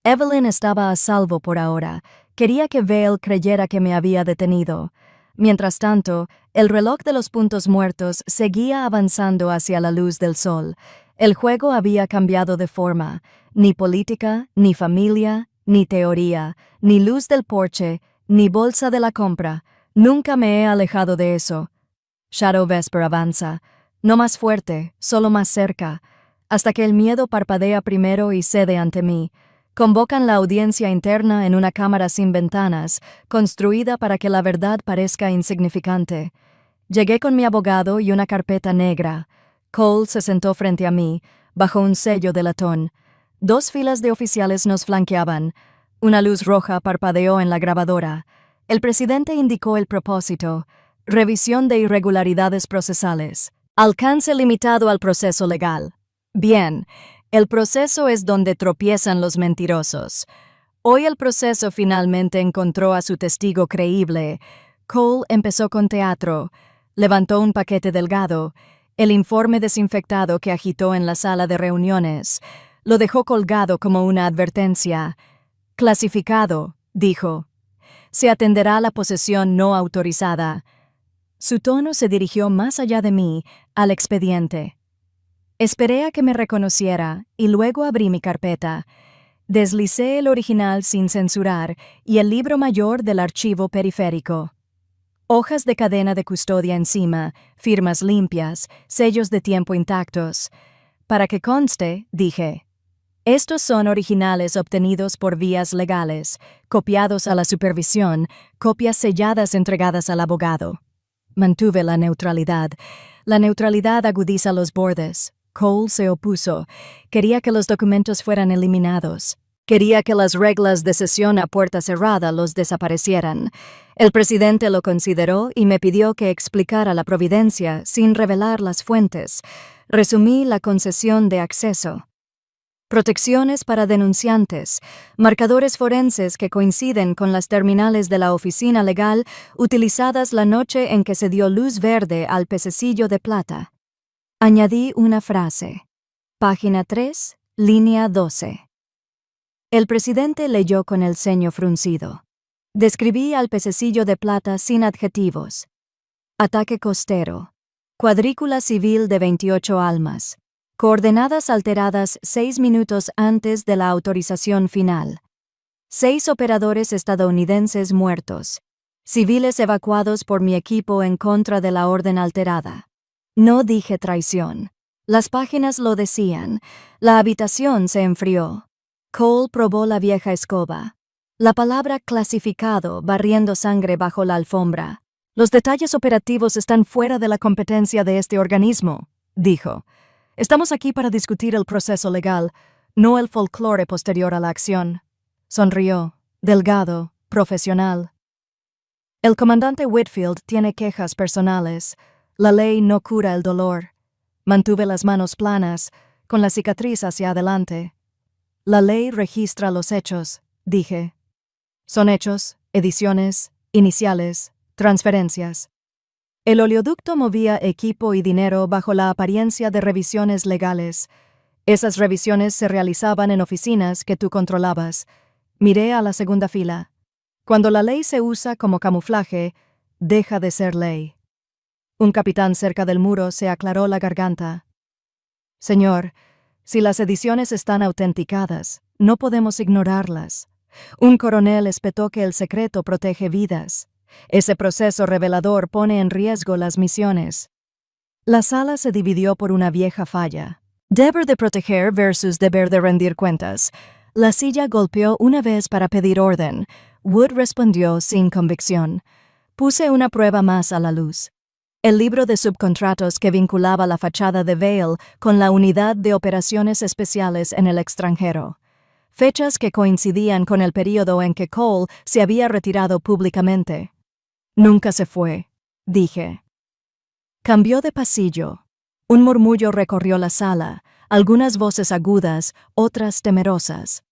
Speaker 1: Evelyn estaba a salvo por ahora. Quería que Vale creyera que me había detenido. Mientras tanto, el reloj de los puntos muertos seguía avanzando hacia la luz del sol. El juego había cambiado de forma. Ni política, ni familia, ni teoría, ni luz del porche, ni bolsa de la compra. Nunca me he alejado de eso. Shadow Vesper avanza. No más fuerte, solo más cerca. Hasta que el miedo parpadea primero y cede ante mí. Convocan la audiencia interna en una cámara sin ventanas, construida para que la verdad parezca insignificante. Llegué con mi abogado y una carpeta negra. Cole se sentó frente a mí, bajo un sello de latón. 2 filas de oficiales nos flanqueaban. Una luz roja parpadeó en la grabadora. El presidente indicó el propósito: revisión de irregularidades procesales. Alcance limitado al proceso legal. Bien, el proceso es donde tropiezan los mentirosos. Hoy el proceso finalmente encontró a su testigo creíble. Cole empezó con teatro. Levantó un paquete delgado, el informe desinfectado que agitó en la sala de reuniones. Lo dejó colgado como una advertencia. Clasificado, dijo. Se atenderá a la posesión no autorizada. Su tono se dirigió más allá de mí, al expediente. Esperé a que me reconociera y luego abrí mi carpeta. Deslicé el original sin censurar y el libro mayor del archivo periférico. Hojas de cadena de custodia encima, firmas limpias, sellos de tiempo intactos. Para que conste, dije. Estos son originales obtenidos por vías legales, copiados a la supervisión, copias selladas entregadas al abogado. Mantuve la neutralidad. La neutralidad agudiza los bordes. Cole se opuso. Quería que los documentos fueran eliminados. Quería que las reglas de sesión a puerta cerrada los desaparecieran. El presidente lo consideró y me pidió que explicara la providencia sin revelar las fuentes. Resumí la concesión de acceso. Protecciones para denunciantes, marcadores forenses que coinciden con las terminales de la oficina legal utilizadas la noche en que se dio luz verde al pececillo de plata. Añadí una frase. Página 3, línea 12. El presidente leyó con el ceño fruncido. Describí al pececillo de plata sin adjetivos. Ataque costero. Cuadrícula civil de 28 almas. Coordenadas alteradas 6 minutos antes de la autorización final. 6 operadores estadounidenses muertos. Civiles evacuados por mi equipo en contra de la orden alterada. No dije traición. Las páginas lo decían. La habitación se enfrió. Cole probó la vieja escoba. La palabra clasificado barriendo sangre bajo la alfombra. Los detalles operativos están fuera de la competencia de este organismo, dijo. Estamos aquí para discutir el proceso legal, no el folclore posterior a la acción. Sonrió, delgado, profesional. El comandante Whitfield tiene quejas personales. La ley no cura el dolor. Mantuve las manos planas, con la cicatriz hacia adelante. La ley registra los hechos, dije. Son hechos, ediciones, iniciales, transferencias. El oleoducto movía equipo y dinero bajo la apariencia de revisiones legales. Esas revisiones se realizaban en oficinas que tú controlabas. Miré a la segunda fila. Cuando la ley se usa como camuflaje, deja de ser ley. Un capitán cerca del muro se aclaró la garganta. Señor, si las ediciones están autenticadas, no podemos ignorarlas. Un coronel espetó que el secreto protege vidas. Ese proceso revelador pone en riesgo las misiones. La sala se dividió por una vieja falla. Deber de proteger versus deber de rendir cuentas. La silla golpeó una vez para pedir orden. Wood respondió sin convicción. Puse una prueba más a la luz. El libro de subcontratos que vinculaba la fachada de Vail con la unidad de operaciones especiales en el extranjero. Fechas que coincidían con el período en que Cole se había retirado públicamente. Nunca se fue, dije. Cambió de pasillo. Un murmullo recorrió la sala, algunas voces agudas, otras temerosas.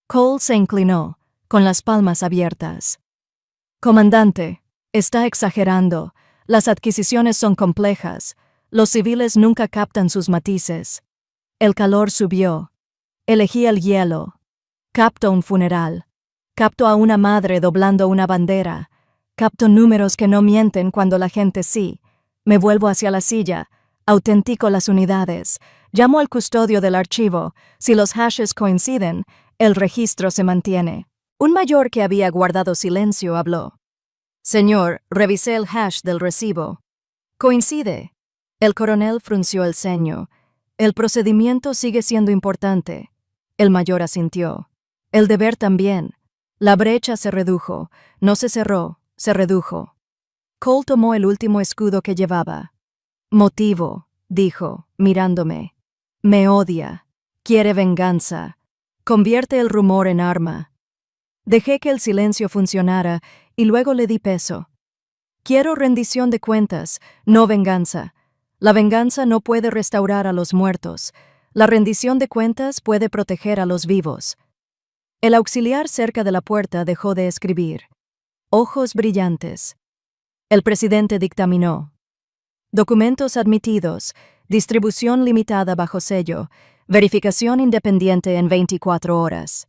Speaker 1: Cole se inclinó, con las palmas abiertas. Comandante, está exagerando. Las adquisiciones son complejas. Los civiles nunca captan sus matices. El calor subió. Elegí el hielo. Capto un funeral. Capto a una madre doblando una bandera. Capto números que no mienten cuando la gente sí. Me vuelvo hacia la silla. Autentico las unidades. Llamo al custodio del archivo. Si los hashes coinciden, el registro se mantiene. Un mayor que había guardado silencio habló. Señor, revisé el hash del recibo. Coincide. El coronel frunció el ceño. El procedimiento sigue siendo importante. El mayor asintió. El deber también. La brecha se redujo. No se cerró. Se redujo. Cole tomó el último escudo que llevaba. Motivo, dijo, mirándome. Me odia. Quiere venganza. Convierte el rumor en arma. Dejé que el silencio funcionara y luego le di peso. Quiero rendición de cuentas, no venganza. La venganza no puede restaurar a los muertos. La rendición de cuentas puede proteger a los vivos. El auxiliar cerca de la puerta dejó de escribir. Ojos brillantes. El presidente dictaminó. Documentos admitidos. Distribución limitada bajo sello. Verificación independiente en 24 horas.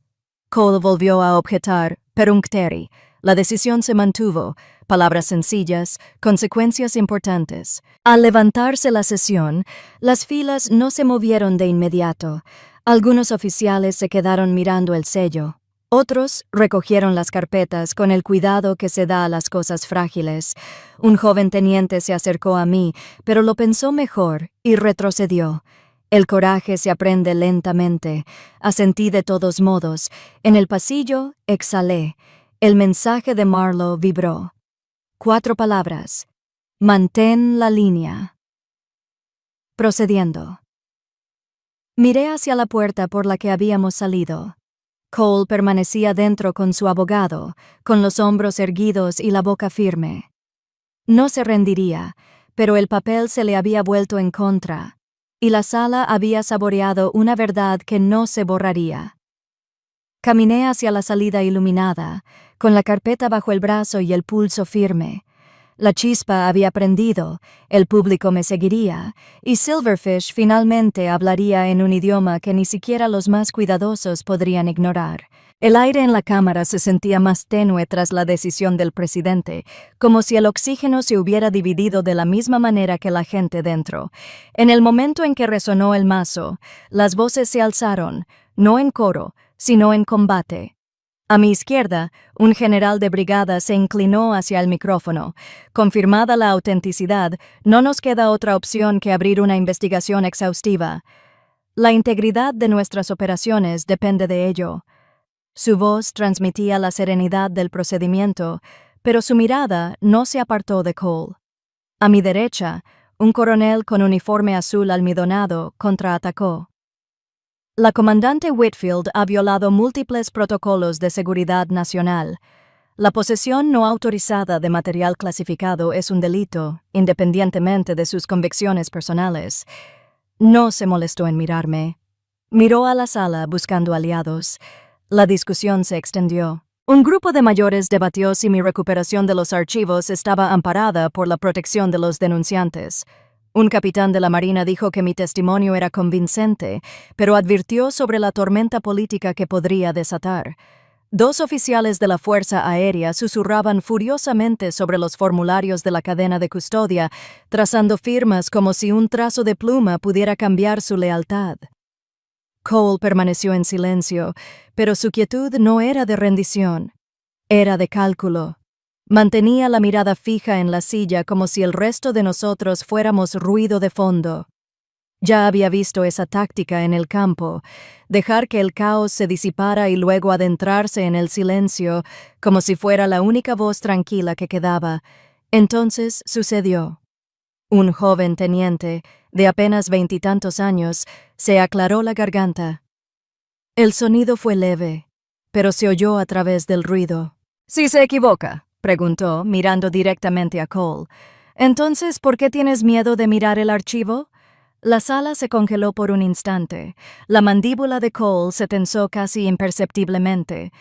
Speaker 1: Cole volvió a objetar, peremptory. La decisión se mantuvo. Palabras sencillas, consecuencias importantes. Al levantarse la sesión, las filas no se movieron de inmediato. Algunos oficiales se quedaron mirando el sello. Otros recogieron las carpetas con el cuidado que se da a las cosas frágiles. Un joven teniente se acercó a mí, pero lo pensó mejor y retrocedió. El coraje se aprende lentamente. Asentí de todos modos. En el pasillo, exhalé. El mensaje de Marlowe vibró. 4 palabras. Mantén la línea. Procediendo. Miré hacia la puerta por la que habíamos salido. Cole permanecía dentro con su abogado, con los hombros erguidos y la boca firme. No se rendiría, pero el papel se le había vuelto en contra, y la sala había saboreado una verdad que no se borraría. Caminé hacia la salida iluminada, con la carpeta bajo el brazo y el pulso firme. La chispa había prendido, el público me seguiría, y Silverfish finalmente hablaría en un idioma que ni siquiera los más cuidadosos podrían ignorar. El aire en la cámara se sentía más tenue tras la decisión del presidente, como si el oxígeno se hubiera dividido de la misma manera que la gente dentro. En el momento en que resonó el mazo, las voces se alzaron, no en coro, sino en combate. A mi izquierda, un general de brigada se inclinó hacia el micrófono. Confirmada la autenticidad, no nos queda otra opción que abrir una investigación exhaustiva. La integridad de nuestras operaciones depende de ello. Su voz transmitía la serenidad del procedimiento, pero su mirada no se apartó de Cole. A mi derecha, un coronel con uniforme azul almidonado contraatacó. La comandante Whitfield ha violado múltiples protocolos de seguridad nacional. La posesión no autorizada de material clasificado es un delito, independientemente de sus convicciones personales. No se molestó en mirarme. Miró a la sala buscando aliados. La discusión se extendió. Un grupo de mayores debatió si mi recuperación de los archivos estaba amparada por la protección de los denunciantes. Un capitán de la Marina dijo que mi testimonio era convincente, pero advirtió sobre la tormenta política que podría desatar. 2 oficiales de la Fuerza Aérea susurraban furiosamente sobre los formularios de la cadena de custodia, trazando firmas como si un trazo de pluma pudiera cambiar su lealtad. Cole permaneció en silencio, pero su quietud no era de rendición, era de cálculo. Mantenía la mirada fija en la silla como si el resto de nosotros fuéramos ruido de fondo. Ya había visto esa táctica en el campo, dejar que el caos se disipara y luego adentrarse en el silencio como si fuera la única voz tranquila que quedaba. Entonces sucedió. Un joven teniente, de apenas 20 y tantos años, se aclaró la garganta. El sonido fue leve, pero se oyó a través del ruido. «Si se equivoca», preguntó, mirando directamente a Cole. «Entonces, ¿por qué tienes miedo de mirar el archivo?» La sala se congeló por un instante. La mandíbula de Cole se tensó casi imperceptiblemente.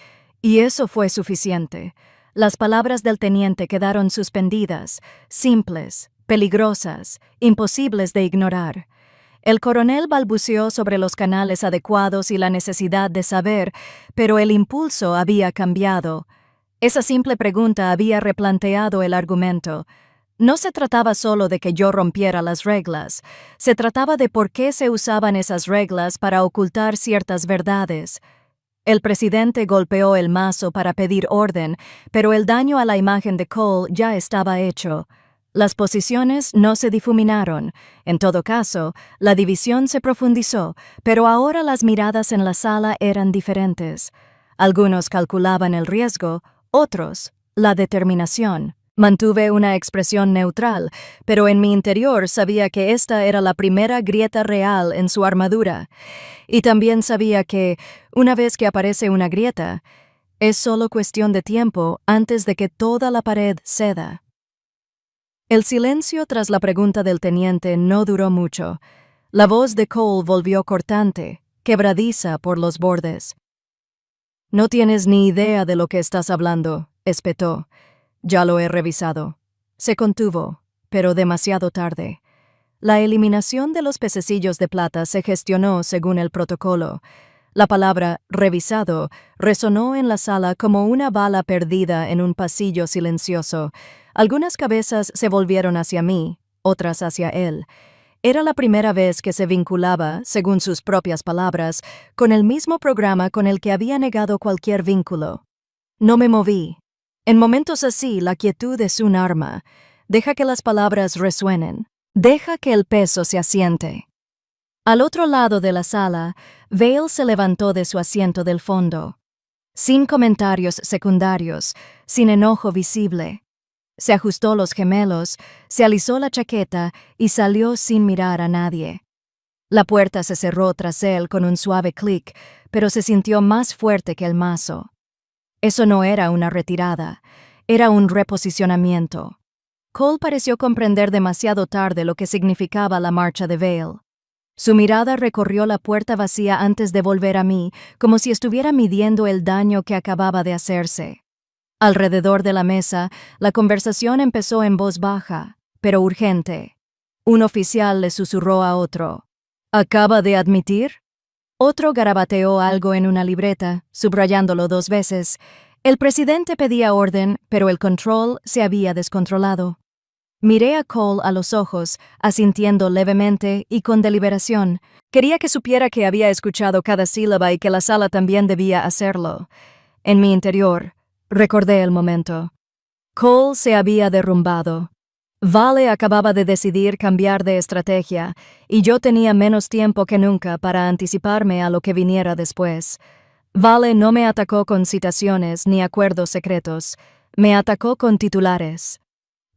Speaker 1: Y eso fue suficiente. Las palabras del teniente quedaron suspendidas, simples, peligrosas, imposibles de ignorar. El coronel balbuceó sobre los canales adecuados y la necesidad de saber, pero el impulso había cambiado. Esa simple pregunta había replanteado el argumento. No se trataba solo de que yo rompiera las reglas, se trataba de por qué se usaban esas reglas para ocultar ciertas verdades. El presidente golpeó el mazo para pedir orden, pero el daño a la imagen de Cole ya estaba hecho. Las posiciones no se difuminaron. En todo caso, la división se profundizó, pero ahora las miradas en la sala eran diferentes. Algunos calculaban el riesgo, otros, la determinación. Mantuve una expresión neutral, pero en mi interior sabía que esta era la primera grieta real en su armadura. Y también sabía que, una vez que aparece una grieta, es solo cuestión de tiempo antes de que toda la pared ceda. El silencio tras la pregunta del teniente no duró mucho. La voz de Cole volvió cortante, quebradiza por los bordes. «No tienes ni idea de lo que estás hablando», espetó. «Ya lo he revisado». Se contuvo, pero demasiado tarde. La eliminación de los pececillos de plata se gestionó según el protocolo. La palabra revisado resonó en la sala como una bala perdida en un pasillo silencioso. Algunas cabezas se volvieron hacia mí, otras hacia él. Era la primera vez que se vinculaba, según sus propias palabras, con el mismo programa con el que había negado cualquier vínculo. No me moví. En momentos así, la quietud es un arma. Deja que las palabras resuenen. Deja que el peso se asiente. Al otro lado de la sala, Vale se levantó de su asiento del fondo. Sin comentarios secundarios, sin enojo visible. Se ajustó los gemelos, se alisó la chaqueta y salió sin mirar a nadie. La puerta se cerró tras él con un suave clic, pero se sintió más fuerte que el mazo. Eso no era una retirada, era un reposicionamiento. Cole pareció comprender demasiado tarde lo que significaba la marcha de Vale. Su mirada recorrió la puerta vacía antes de volver a mí, como si estuviera midiendo el daño que acababa de hacerse. Alrededor de la mesa, la conversación empezó en voz baja, pero urgente. Un oficial le susurró a otro. ¿Acaba de admitir? Otro garabateó algo en una libreta, subrayándolo 2 veces. El presidente pedía orden, pero el control se había descontrolado. Miré a Cole a los ojos, asintiendo levemente y con deliberación. Quería que supiera que había escuchado cada sílaba y que la sala también debía hacerlo. En mi interior, recordé el momento. Cole se había derrumbado. Vale acababa de decidir cambiar de estrategia, y yo tenía menos tiempo que nunca para anticiparme a lo que viniera después. Vale no me atacó con citaciones ni acuerdos secretos, me atacó con titulares.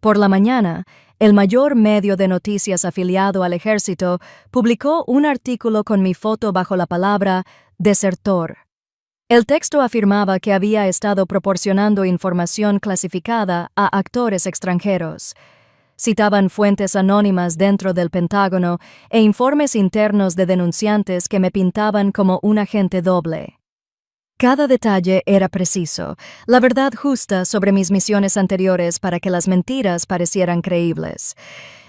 Speaker 1: Por la mañana, el mayor medio de noticias afiliado al ejército publicó un artículo con mi foto bajo la palabra desertor. El texto afirmaba que había estado proporcionando información clasificada a actores extranjeros. Citaban fuentes anónimas dentro del Pentágono e informes internos de denunciantes que me pintaban como un agente doble. Cada detalle era preciso, la verdad justa sobre mis misiones anteriores para que las mentiras parecieran creíbles.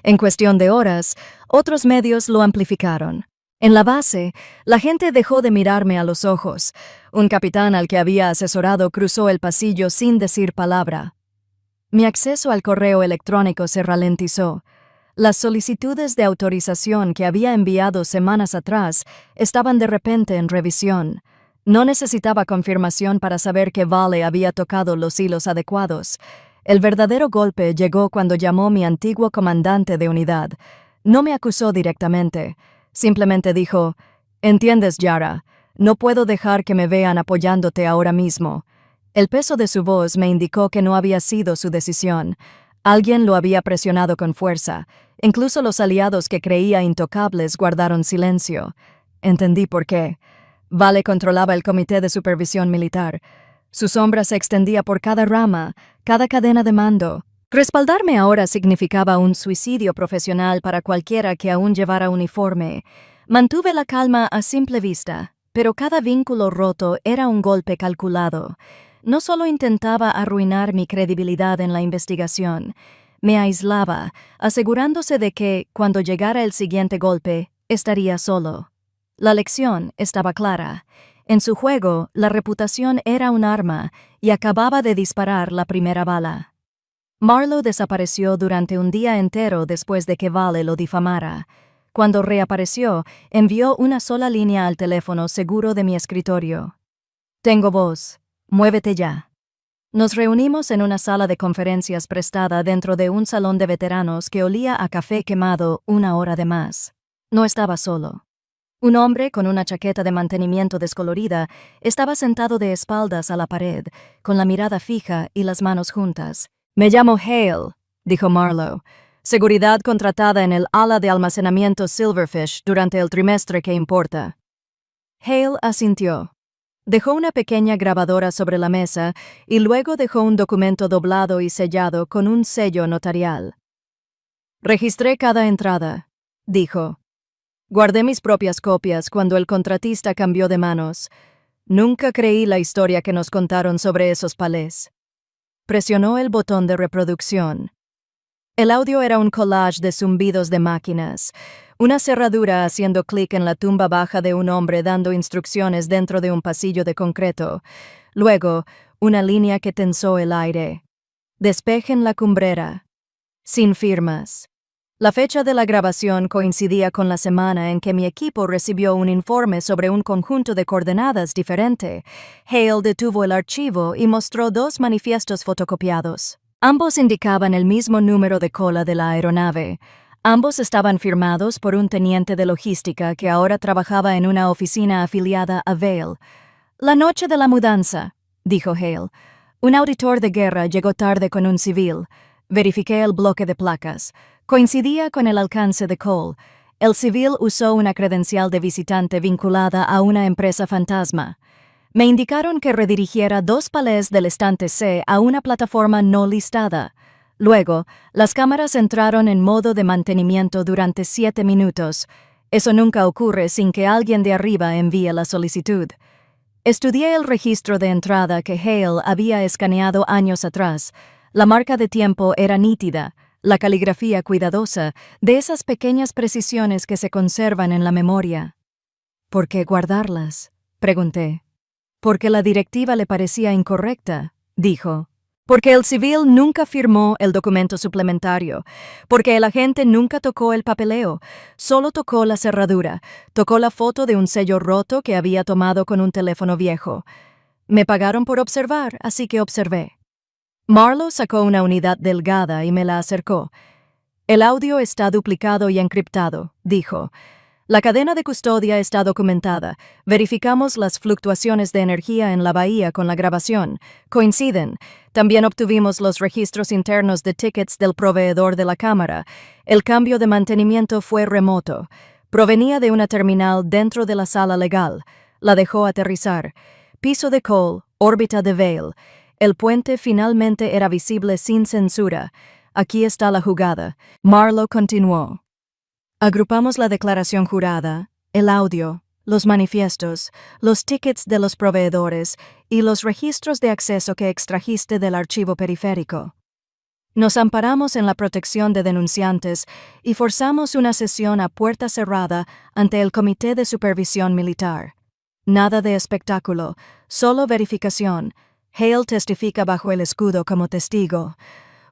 Speaker 1: En cuestión de horas, otros medios lo amplificaron. En la base, la gente dejó de mirarme a los ojos. Un capitán al que había asesorado cruzó el pasillo sin decir palabra. Mi acceso al correo electrónico se ralentizó. Las solicitudes de autorización que había enviado semanas atrás estaban de repente en revisión. No necesitaba confirmación para saber que Vale había tocado los hilos adecuados. El verdadero golpe llegó cuando llamó mi antiguo comandante de unidad. No me acusó directamente. Simplemente dijo, «Entiendes, Yara, no puedo dejar que me vean apoyándote ahora mismo». El peso de su voz me indicó que no había sido su decisión. Alguien lo había presionado con fuerza. Incluso los aliados que creía intocables guardaron silencio. Entendí por qué. Vale controlaba el comité de supervisión militar. Su sombra se extendía por cada rama, cada cadena de mando. Respaldarme ahora significaba un suicidio profesional para cualquiera que aún llevara uniforme. Mantuve la calma a simple vista, pero cada vínculo roto era un golpe calculado. No solo intentaba arruinar mi credibilidad en la investigación, me aislaba, asegurándose de que, cuando llegara el siguiente golpe, estaría solo. La lección estaba clara. En su juego, la reputación era un arma y acababa de disparar la primera bala. Marlowe desapareció durante un día entero después de que Vale lo difamara. Cuando reapareció, envió una sola línea al teléfono seguro de mi escritorio. «Tengo voz. Muévete ya». Nos reunimos en una sala de conferencias prestada dentro de un salón de veteranos que olía a café quemado 1 hora de más. No estaba solo. Un hombre con una chaqueta de mantenimiento descolorida estaba sentado de espaldas a la pared, con la mirada fija y las manos juntas. «Me llamo Hale», dijo Marlowe. «Seguridad contratada en el ala de almacenamiento Silverfish durante el trimestre que importa». Hale asintió. Dejó una pequeña grabadora sobre la mesa y luego dejó un documento doblado y sellado con un sello notarial. «Registré cada entrada», dijo. «Guardé mis propias copias cuando el contratista cambió de manos. Nunca creí la historia que nos contaron sobre esos palés». Presionó el botón de reproducción. El audio era un collage de zumbidos de máquinas, una cerradura haciendo clic en la tumba baja de un hombre dando instrucciones dentro de un pasillo de concreto. Luego, una línea que tensó el aire. Despejen la cumbrera. Sin firmas. La fecha de la grabación coincidía con la semana en que mi equipo recibió un informe sobre un conjunto de coordenadas diferente. Hale detuvo el archivo y mostró 2 manifiestos fotocopiados. Ambos indicaban el mismo número de cola de la aeronave. Ambos estaban firmados por un teniente de logística que ahora trabajaba en una oficina afiliada a Vail. La noche de la mudanza, dijo Hale. Un auditor de guerra llegó tarde con un civil. Verifiqué el bloque de placas. Coincidía con el alcance de Cole. El civil usó una credencial de visitante vinculada a una empresa fantasma. Me indicaron que redirigiera 2 palés del estante C a una plataforma no listada. Luego, las cámaras entraron en modo de mantenimiento durante 7 minutos. Eso nunca ocurre sin que alguien de arriba envíe la solicitud. Estudié el registro de entrada que Hale había escaneado años atrás. La marca de tiempo era nítida, la caligrafía cuidadosa, de esas pequeñas precisiones que se conservan en la memoria. ¿Por qué guardarlas?, pregunté. Porque la directiva le parecía incorrecta, dijo. Porque el civil nunca firmó el documento suplementario. Porque el agente nunca tocó el papeleo. Solo tocó la cerradura. Tocó la foto de un sello roto que había tomado con un teléfono viejo. Me pagaron por observar, así que observé. Marlowe sacó una unidad delgada y me la acercó. El audio está duplicado y encriptado, dijo. La cadena de custodia está documentada. Verificamos las fluctuaciones de energía en la bahía con la grabación. Coinciden. También obtuvimos los registros internos de tickets del proveedor de la cámara. El cambio de mantenimiento fue remoto. Provenía de una terminal dentro de la sala legal. La dejó aterrizar. Piso de Cole, órbita de Vail. El puente finalmente era visible sin censura. Aquí está la jugada. Marlowe continuó. Agrupamos la declaración jurada, el audio, los manifiestos, los tickets de los proveedores y los registros de acceso que extrajiste del archivo periférico. Nos amparamos en la protección de denunciantes y forzamos una sesión a puerta cerrada ante el Comité de Supervisión Militar. Nada de espectáculo, solo verificación. Hale testifica bajo el escudo como testigo.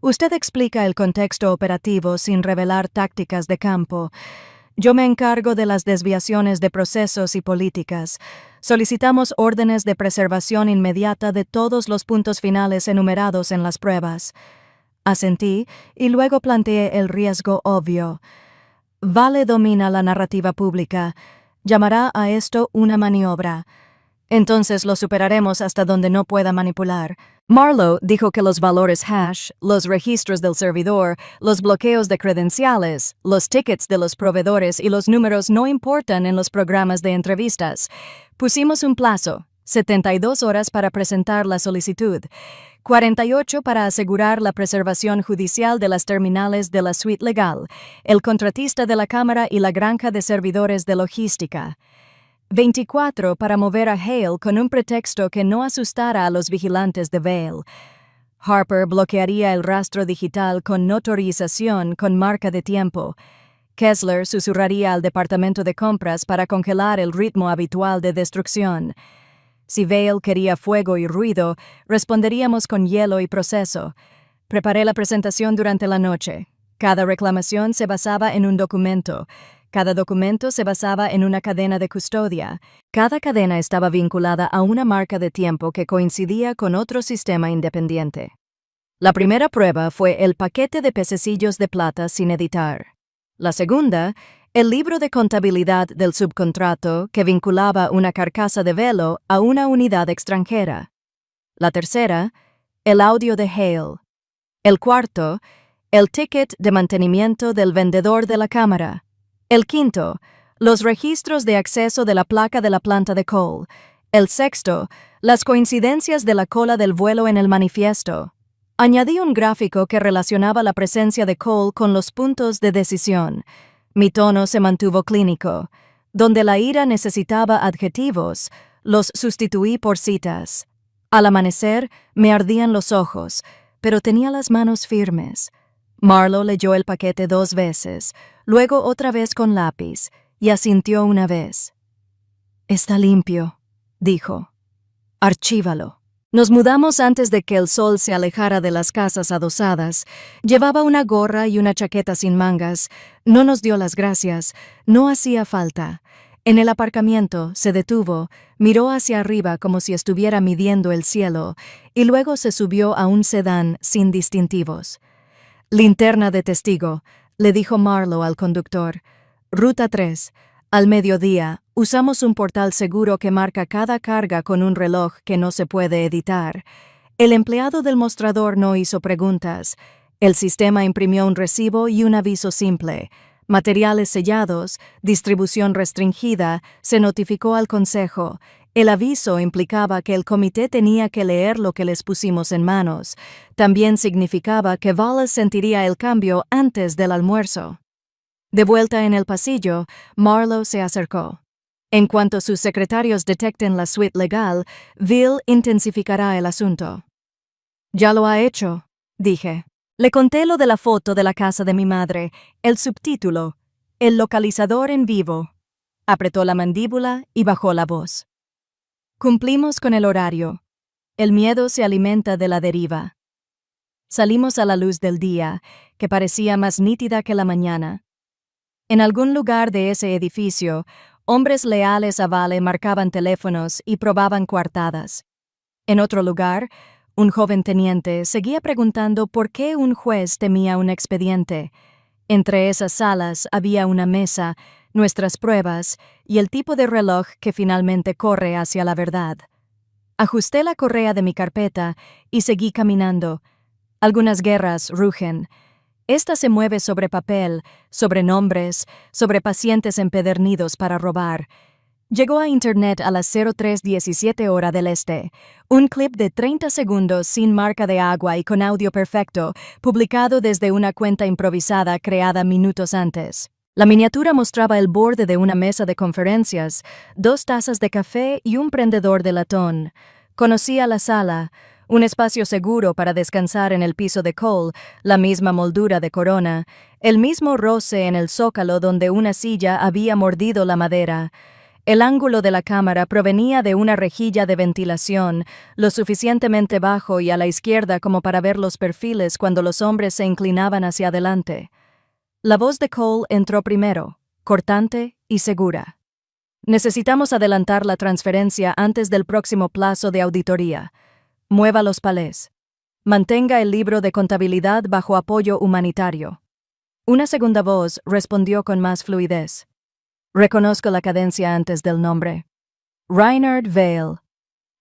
Speaker 1: Usted explica el contexto operativo sin revelar tácticas de campo. Yo me encargo de las desviaciones de procesos y políticas. Solicitamos órdenes de preservación inmediata de todos los puntos finales enumerados en las pruebas. Asentí y luego planteé el riesgo obvio. Vale domina la narrativa pública. Llamará a esto una maniobra. Entonces lo superaremos hasta donde no pueda manipular. Marlowe dijo que los valores hash, los registros del servidor, los bloqueos de credenciales, los tickets de los proveedores y los números no importan en los programas de entrevistas. Pusimos un plazo, 72 horas para presentar la solicitud, 48 para asegurar la preservación judicial de las terminales de la suite legal, el contratista de la cámara y la granja de servidores de logística. 24 para mover a Hale con un pretexto que no asustara a los vigilantes de Vail. Harper bloquearía el rastro digital con notorización con marca de tiempo. Kessler susurraría al departamento de compras para congelar el ritmo habitual de destrucción. Si Vail quería fuego y ruido, responderíamos con hielo y proceso. Preparé la presentación durante la noche. Cada reclamación se basaba en un documento. Cada documento se basaba en una cadena de custodia. Cada cadena estaba vinculada a una marca de tiempo que coincidía con otro sistema independiente. La primera prueba fue el paquete de pececillos de plata sin editar. La segunda, el libro de contabilidad del subcontrato que vinculaba una carcasa de velo a una unidad extranjera. La tercera, el audio de Hale. El cuarto, el ticket de mantenimiento del vendedor de la cámara. El quinto, los registros de acceso de la placa de la planta de Cole. El sexto, las coincidencias de la cola del vuelo en el manifiesto. Añadí un gráfico que relacionaba la presencia de Cole con los puntos de decisión. Mi tono se mantuvo clínico. Donde la ira necesitaba adjetivos, los sustituí por citas. Al amanecer, me ardían los ojos, pero tenía las manos firmes. Marlo leyó el paquete 2 veces, luego otra vez con lápiz, y asintió una vez. «Está limpio», dijo. «Archívalo». Nos mudamos antes de que el sol se alejara de las casas adosadas. Llevaba una gorra y una chaqueta sin mangas. No nos dio las gracias. No hacía falta. En el aparcamiento se detuvo, miró hacia arriba como si estuviera midiendo el cielo, y luego se subió a un sedán sin distintivos. «Linterna de testigo», le dijo Marlo al conductor. «Ruta 3. Al mediodía, usamos un portal seguro que marca cada carga con un reloj que no se puede editar. El empleado del mostrador no hizo preguntas. El sistema imprimió un recibo y un aviso simple. Materiales sellados, distribución restringida, se notificó al consejo. El aviso implicaba que el comité tenía que leer lo que les pusimos en manos. También significaba que Wallace sentiría el cambio antes del almuerzo. De vuelta en el pasillo, Marlo se acercó. «En cuanto sus secretarios detecten la suite legal, Will intensificará el asunto». «Ya lo ha hecho», dije. Le conté lo de la foto de la casa de mi madre, el subtítulo, «El localizador en vivo». Apretó la mandíbula y bajó la voz. Cumplimos con el horario. El miedo se alimenta de la deriva. Salimos a la luz del día, que parecía más nítida que la mañana. En algún lugar de ese edificio, hombres leales a Vale marcaban teléfonos y probaban coartadas. En otro lugar, un joven teniente seguía preguntando por qué un juez temía un expediente. Entre esas salas había una mesa, nuestras pruebas y el tipo de reloj que finalmente corre hacia la verdad. Ajusté la correa de mi carpeta y seguí caminando. Algunas guerras rugen. Esta se mueve sobre papel, sobre nombres, sobre pacientes empedernidos para robar. Llegó a Internet a las 03:17 hora del este. Un clip de 30 segundos sin marca de agua y con audio perfecto, publicado desde una cuenta improvisada creada minutos antes. La miniatura mostraba el borde de una mesa de conferencias, 2 tazas de café y un prendedor de latón. Conocía la sala. Un espacio seguro para descansar en el piso de Cole, la misma moldura de corona, el mismo roce en el zócalo donde una silla había mordido la madera. El ángulo de la cámara provenía de una rejilla de ventilación, lo suficientemente bajo y a la izquierda como para ver los perfiles cuando los hombres se inclinaban hacia adelante. La voz de Cole entró primero, cortante y segura. «Necesitamos adelantar la transferencia antes del próximo plazo de auditoría. Mueva los palés. Mantenga el libro de contabilidad bajo apoyo humanitario». Una segunda voz respondió con más fluidez. Reconozco la cadencia antes del nombre. «Reinhard Vale.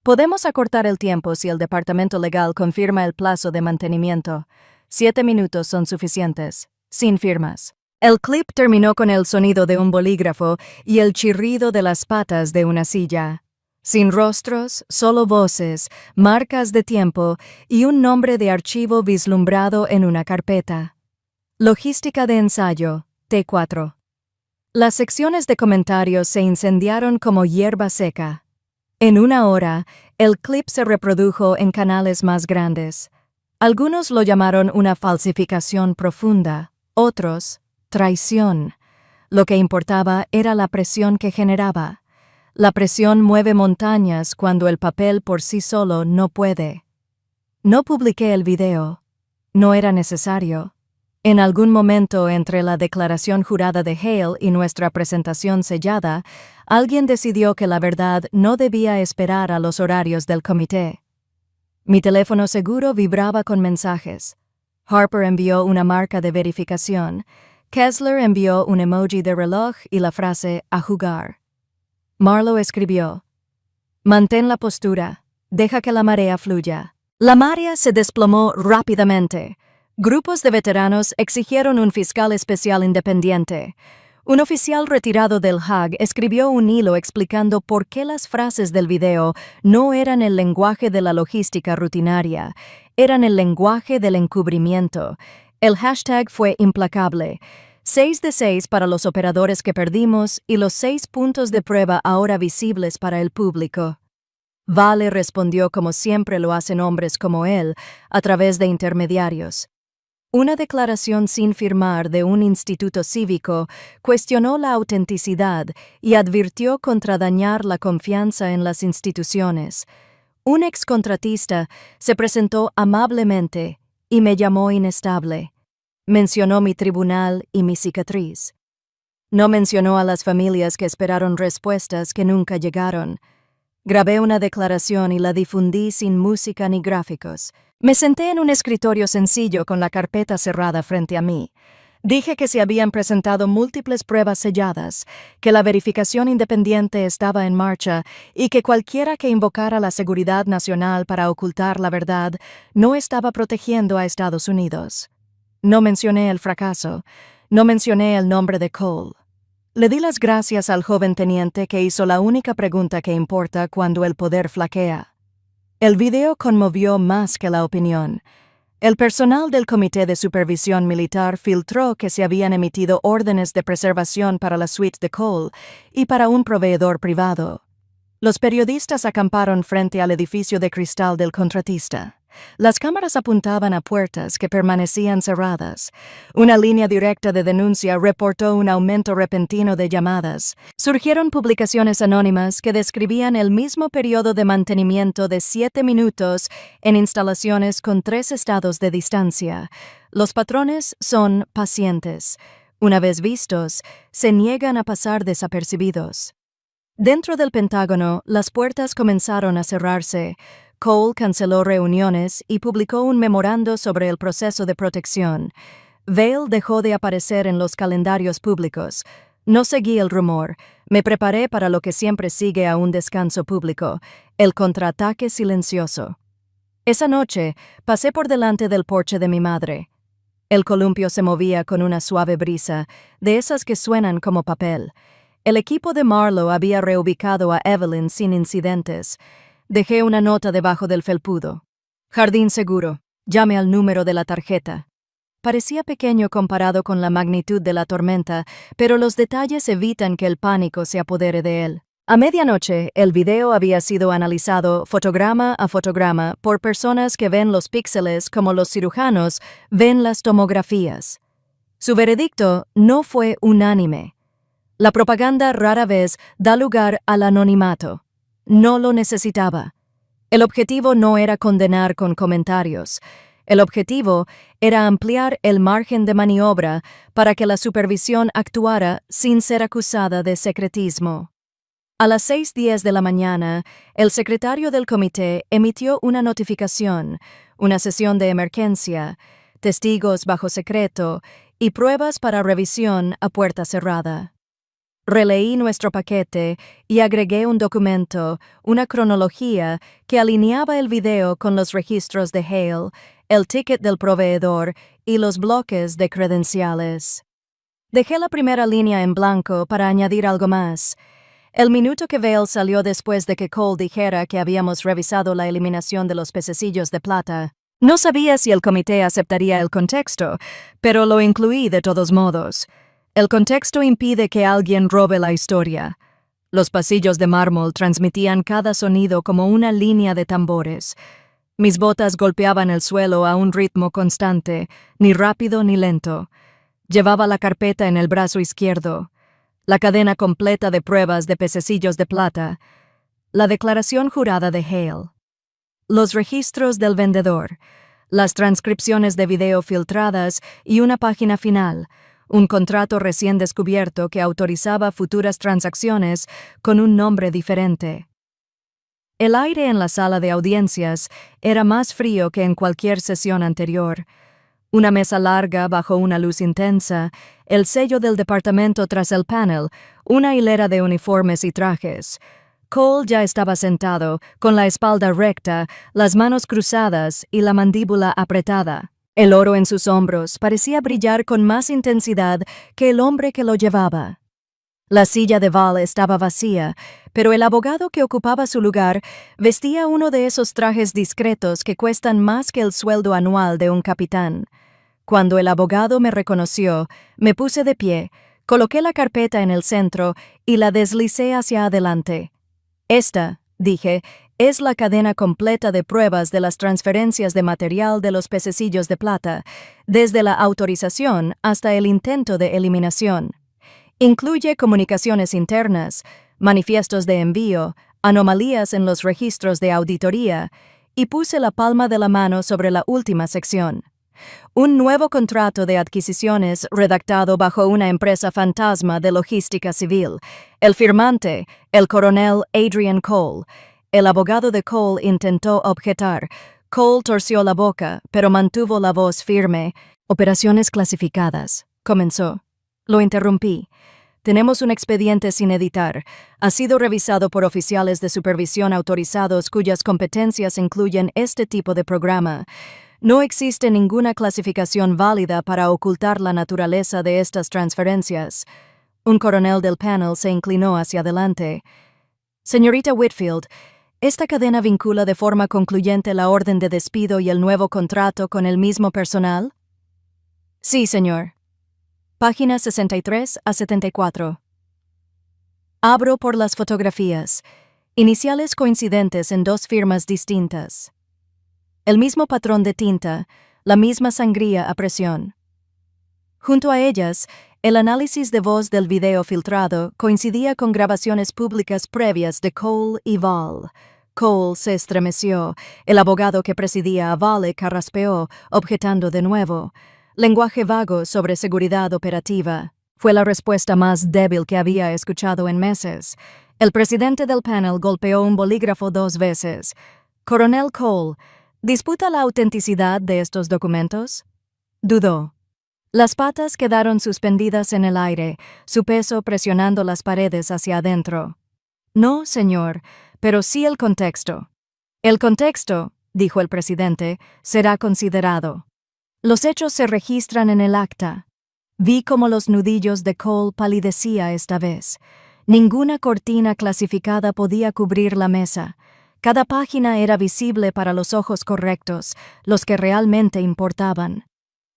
Speaker 1: Podemos acortar el tiempo si el departamento legal confirma el plazo de mantenimiento. 7 minutos son suficientes, sin firmas». El clip terminó con el sonido de un bolígrafo y el chirrido de las patas de una silla. Sin rostros, solo voces, marcas de tiempo y un nombre de archivo vislumbrado en una carpeta. Logística de ensayo, T4. Las secciones de comentarios se incendiaron como hierba seca. En una hora, el clip se reprodujo en canales más grandes. Algunos lo llamaron una falsificación profunda, otros, traición. Lo que importaba era la presión que generaba. La presión mueve montañas cuando el papel por sí solo no puede. No publiqué el video. No era necesario. En algún momento entre la declaración jurada de Hale y nuestra presentación sellada, alguien decidió que la verdad no debía esperar a los horarios del comité. Mi teléfono seguro vibraba con mensajes. Harper envió una marca de verificación. Kessler envió un emoji de reloj y la frase «a jugar». Marlo escribió: «Mantén la postura. Deja que la marea fluya». La marea se desplomó rápidamente. Grupos de veteranos exigieron un fiscal especial independiente. Un oficial retirado del Hague escribió un hilo explicando por qué las frases del video no eran el lenguaje de la logística rutinaria, eran el lenguaje del encubrimiento. El hashtag fue implacable. 6 de 6 para los operadores que perdimos y los 6 puntos de prueba ahora visibles para el público. Vale respondió como siempre lo hacen hombres como él, a través de intermediarios. Una declaración sin firmar de un instituto cívico cuestionó la autenticidad y advirtió contra dañar la confianza en las instituciones. Un excontratista se presentó amablemente y me llamó inestable. Mencionó mi tribunal y mi cicatriz. No mencionó a las familias que esperaron respuestas que nunca llegaron. Grabé una declaración y la difundí sin música ni gráficos. Me senté en un escritorio sencillo con la carpeta cerrada frente a mí. Dije que se habían presentado múltiples pruebas selladas, que la verificación independiente estaba en marcha y que cualquiera que invocara la seguridad nacional para ocultar la verdad no estaba protegiendo a Estados Unidos. No mencioné el fracaso. No mencioné el nombre de Cole. Le di las gracias al joven teniente que hizo la única pregunta que importa cuando el poder flaquea. El video conmovió más que la opinión. El personal del Comité de Supervisión Militar filtró que se habían emitido órdenes de preservación para la suite de Cole y para un proveedor privado. Los periodistas acamparon frente al edificio de cristal del contratista. Las cámaras apuntaban a puertas que permanecían cerradas. Una línea directa de denuncia reportó un aumento repentino de llamadas. Surgieron publicaciones anónimas que describían el mismo periodo de mantenimiento de 7 minutos en instalaciones con 3 estados de distancia. Los patrones son pacientes. Una vez vistos, se niegan a pasar desapercibidos. Dentro del Pentágono, las puertas comenzaron a cerrarse. Cole canceló reuniones y publicó un memorando sobre el proceso de protección. Vail dejó de aparecer en los calendarios públicos. No seguí el rumor. Me preparé para lo que siempre sigue a un descanso público, el contraataque silencioso. Esa noche, pasé por delante del porche de mi madre. El columpio se movía con una suave brisa, de esas que suenan como papel. El equipo de Marlowe había reubicado a Evelyn sin incidentes. Dejé una nota debajo del felpudo. Jardín seguro. Llame al número de la tarjeta. Parecía pequeño comparado con la magnitud de la tormenta, pero los detalles evitan que el pánico se apodere de él. A medianoche, el video había sido analizado fotograma a fotograma por personas que ven los píxeles como los cirujanos ven las tomografías. Su veredicto no fue unánime. La propaganda rara vez da lugar al anonimato. No lo necesitaba. El objetivo no era condenar con comentarios. El objetivo era ampliar el margen de maniobra para que la supervisión actuara sin ser acusada de secretismo. A las 6:10 de la mañana, el secretario del comité emitió una notificación, una sesión de emergencia, testigos bajo secreto y pruebas para revisión a puerta cerrada. Releí nuestro paquete y agregué un documento, una cronología que alineaba el video con los registros de Hale, el ticket del proveedor y los bloques de credenciales. Dejé la primera línea en blanco para añadir algo más. El minuto que Vail salió después de que Cole dijera que habíamos revisado la eliminación de los pececillos de plata. No sabía si el comité aceptaría el contexto, pero lo incluí de todos modos. El contexto impide que alguien robe la historia. Los pasillos de mármol transmitían cada sonido como una línea de tambores. Mis botas golpeaban el suelo a un ritmo constante, ni rápido ni lento. Llevaba la carpeta en el brazo izquierdo, la cadena completa de pruebas de pececillos de plata, la declaración jurada de Hale, los registros del vendedor, las transcripciones de video filtradas y una página final, un contrato recién descubierto que autorizaba futuras transacciones con un nombre diferente. El aire en la sala de audiencias era más frío que en cualquier sesión anterior. Una mesa larga bajo una luz intensa, el sello del departamento tras el panel, una hilera de uniformes y trajes. Cole ya estaba sentado, con la espalda recta, las manos cruzadas y la mandíbula apretada. El oro en sus hombros parecía brillar con más intensidad que el hombre que lo llevaba. La silla de Val estaba vacía, pero el abogado que ocupaba su lugar vestía uno de esos trajes discretos que cuestan más que el sueldo anual de un capitán. Cuando el abogado me reconoció, me puse de pie, coloqué la carpeta en el centro y la deslicé hacia adelante. «Esta», dije, Es la cadena completa de pruebas de las transferencias de material de los pececillos de plata, desde la autorización hasta el intento de eliminación. Incluye comunicaciones internas, manifiestos de envío, anomalías en los registros de auditoría, y puse la palma de la mano sobre la última sección. Un nuevo contrato de adquisiciones redactado bajo una empresa fantasma de logística civil. El firmante, el coronel Adrian Cole. El abogado de Cole intentó objetar. Cole torció la boca, pero mantuvo la voz firme. Operaciones clasificadas. Comenzó. Lo interrumpí. Tenemos un expediente sin editar. Ha sido revisado por oficiales de supervisión autorizados cuyas competencias incluyen este tipo de programa. No existe ninguna clasificación válida para ocultar la naturaleza de estas transferencias. Un coronel del panel se inclinó hacia adelante. Señorita Whitfield, ¿esta cadena vincula de forma concluyente la orden de despido y el nuevo contrato con el mismo personal? Sí, señor. Páginas 63 a 74. Abro por las fotografías. Iniciales coincidentes en dos firmas distintas. El mismo patrón de tinta, la misma sangría a presión. Junto a ellas, el análisis de voz del video filtrado coincidía con grabaciones públicas previas de Cole y Val. Cole se estremeció, el abogado que presidía a Vale carraspeó, objetando de nuevo. Lenguaje vago sobre seguridad operativa. Fue la respuesta más débil que había escuchado en meses. El presidente del panel golpeó un bolígrafo 2 veces. Coronel Cole, ¿disputa la autenticidad de estos documentos? Dudó. Las patas quedaron suspendidas en el aire, su peso presionando las paredes hacia adentro. No, señor, pero sí el contexto. El contexto, dijo el presidente, será considerado. Los hechos se registran en el acta. Vi cómo los nudillos de Cole palidecía esta vez. Ninguna cortina clasificada podía cubrir la mesa. Cada página era visible para los ojos correctos, los que realmente importaban.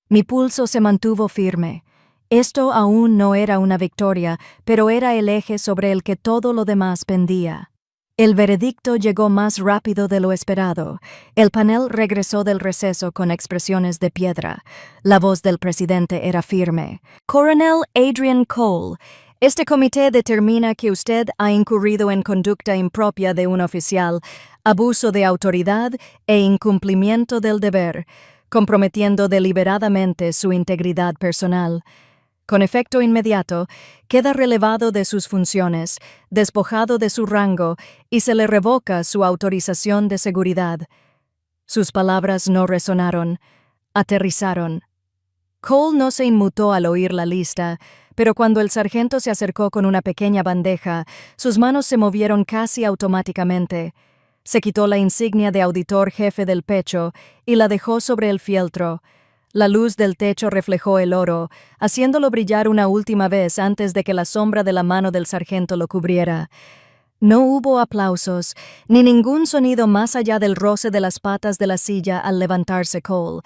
Speaker 1: Mi pulso se mantuvo firme. Esto aún no era una victoria, pero era el eje sobre el que todo lo demás pendía. El veredicto llegó más rápido de lo esperado. El panel regresó del receso con expresiones de piedra. La voz del presidente era firme. Coronel Adrian Cole, este comité determina que usted ha incurrido en conducta impropia de un oficial, abuso de autoridad e incumplimiento del deber, comprometiendo deliberadamente su integridad personal. Con efecto inmediato, queda relevado de sus funciones, despojado de su rango y se le revoca su autorización de seguridad. Sus palabras no resonaron, aterrizaron. Cole no se inmutó al oír la lista, pero cuando el sargento se acercó con una pequeña bandeja, sus manos se movieron casi automáticamente. Se quitó la insignia de auditor jefe del pecho y la dejó sobre el fieltro. La luz del techo reflejó el oro, haciéndolo brillar una última vez antes de que la sombra de la mano del sargento lo cubriera. No hubo aplausos, ni ningún sonido más allá del roce de las patas de la silla al levantarse Cole.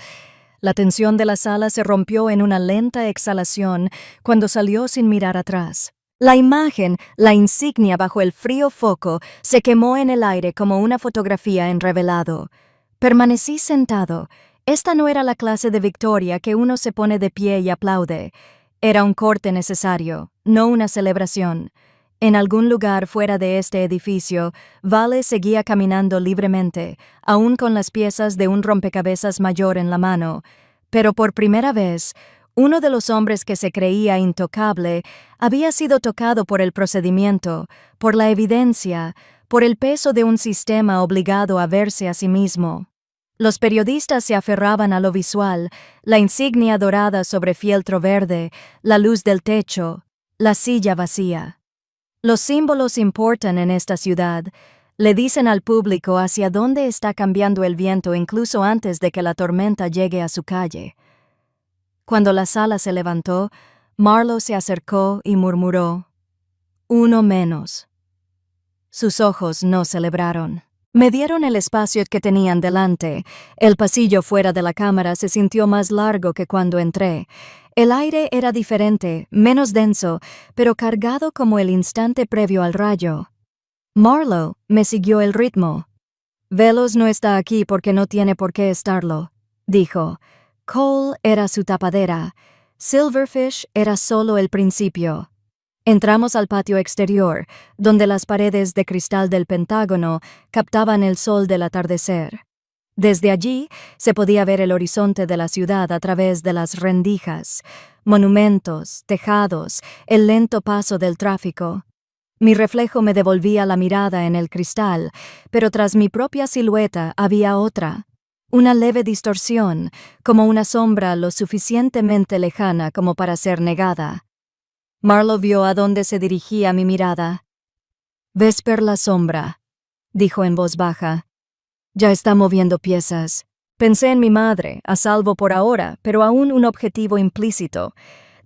Speaker 1: La tensión de la sala se rompió en una lenta exhalación cuando salió sin mirar atrás. La imagen, la insignia bajo el frío foco, se quemó en el aire como una fotografía en revelado. Permanecí sentado. Esta no era la clase de victoria que uno se pone de pie y aplaude. Era un corte necesario, no una celebración. En algún lugar fuera de este edificio, Vale seguía caminando libremente, aún con las piezas de un rompecabezas mayor en la mano. Pero por primera vez, uno de los hombres que se creía intocable había sido tocado por el procedimiento, por la evidencia, por el peso de un sistema obligado a verse a sí mismo. Los periodistas se aferraban a lo visual, la insignia dorada sobre fieltro verde, la luz del techo, la silla vacía. Los símbolos importan en esta ciudad. Le dicen al público hacia dónde está cambiando el viento incluso antes de que la tormenta llegue a su calle. Cuando la sala se levantó, Marlowe se acercó y murmuró: «Uno menos». Sus ojos no celebraron. Me dieron el espacio que tenían delante. El pasillo fuera de la cámara se sintió más largo que cuando entré. El aire era diferente, menos denso, pero cargado como el instante previo al rayo. Marlowe me siguió el ritmo. Velos no está aquí porque no tiene por qué estarlo, dijo. Cole era su tapadera. Silverfish era solo el principio. Entramos al patio exterior, donde las paredes de cristal del Pentágono captaban el sol del atardecer. Desde allí se podía ver el horizonte de la ciudad a través de las rendijas, monumentos, tejados, el lento paso del tráfico. Mi reflejo me devolvía la mirada en el cristal, pero tras mi propia silueta había otra. Una leve distorsión, como una sombra lo suficientemente lejana como para ser negada. Marlowe vio a dónde se dirigía mi mirada. «Vesper la sombra», dijo en voz baja. «Ya está moviendo piezas». Pensé en mi madre, a salvo por ahora, pero aún un objetivo implícito.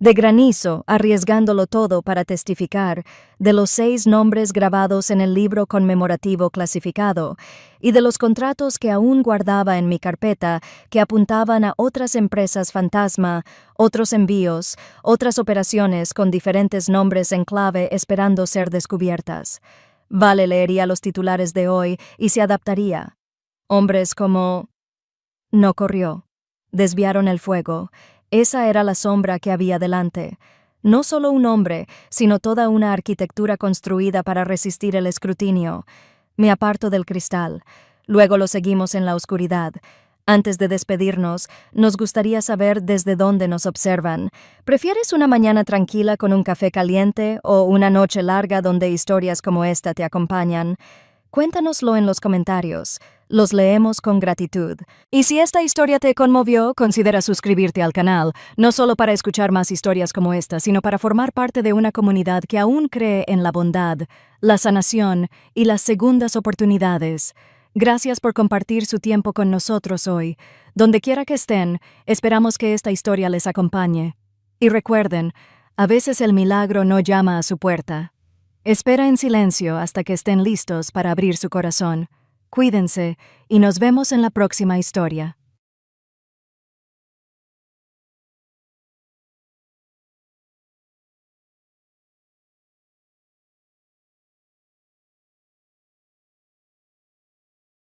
Speaker 1: De granizo, arriesgándolo todo para testificar, de los 6 nombres grabados en el libro conmemorativo clasificado, y de los contratos que aún guardaba en mi carpeta que apuntaban a otras empresas fantasma, otros envíos, otras operaciones con diferentes nombres en clave esperando ser descubiertas. Vale leería los titulares de hoy y se adaptaría. Hombres como... No corrió. Desviaron el fuego. Esa era la sombra que había delante. No solo un hombre, sino toda una arquitectura construida para resistir el escrutinio. Me aparto del cristal. Luego lo seguimos en la oscuridad. Antes de despedirnos, nos gustaría saber desde dónde nos observan. ¿Prefieres una mañana tranquila con un café caliente o una noche larga donde historias como esta te acompañan? Cuéntanoslo en los comentarios. Los leemos con gratitud. Y si esta historia te conmovió, considera suscribirte al canal, no solo para escuchar más historias como esta, sino para formar parte de una comunidad que aún cree en la bondad, la sanación y las segundas oportunidades. Gracias por compartir su tiempo con nosotros hoy. Donde quiera que estén, esperamos que esta historia les acompañe. Y recuerden, a veces el milagro no llama a su puerta. Espera en silencio hasta que estén listos para abrir su corazón. Cuídense y nos vemos en la próxima historia.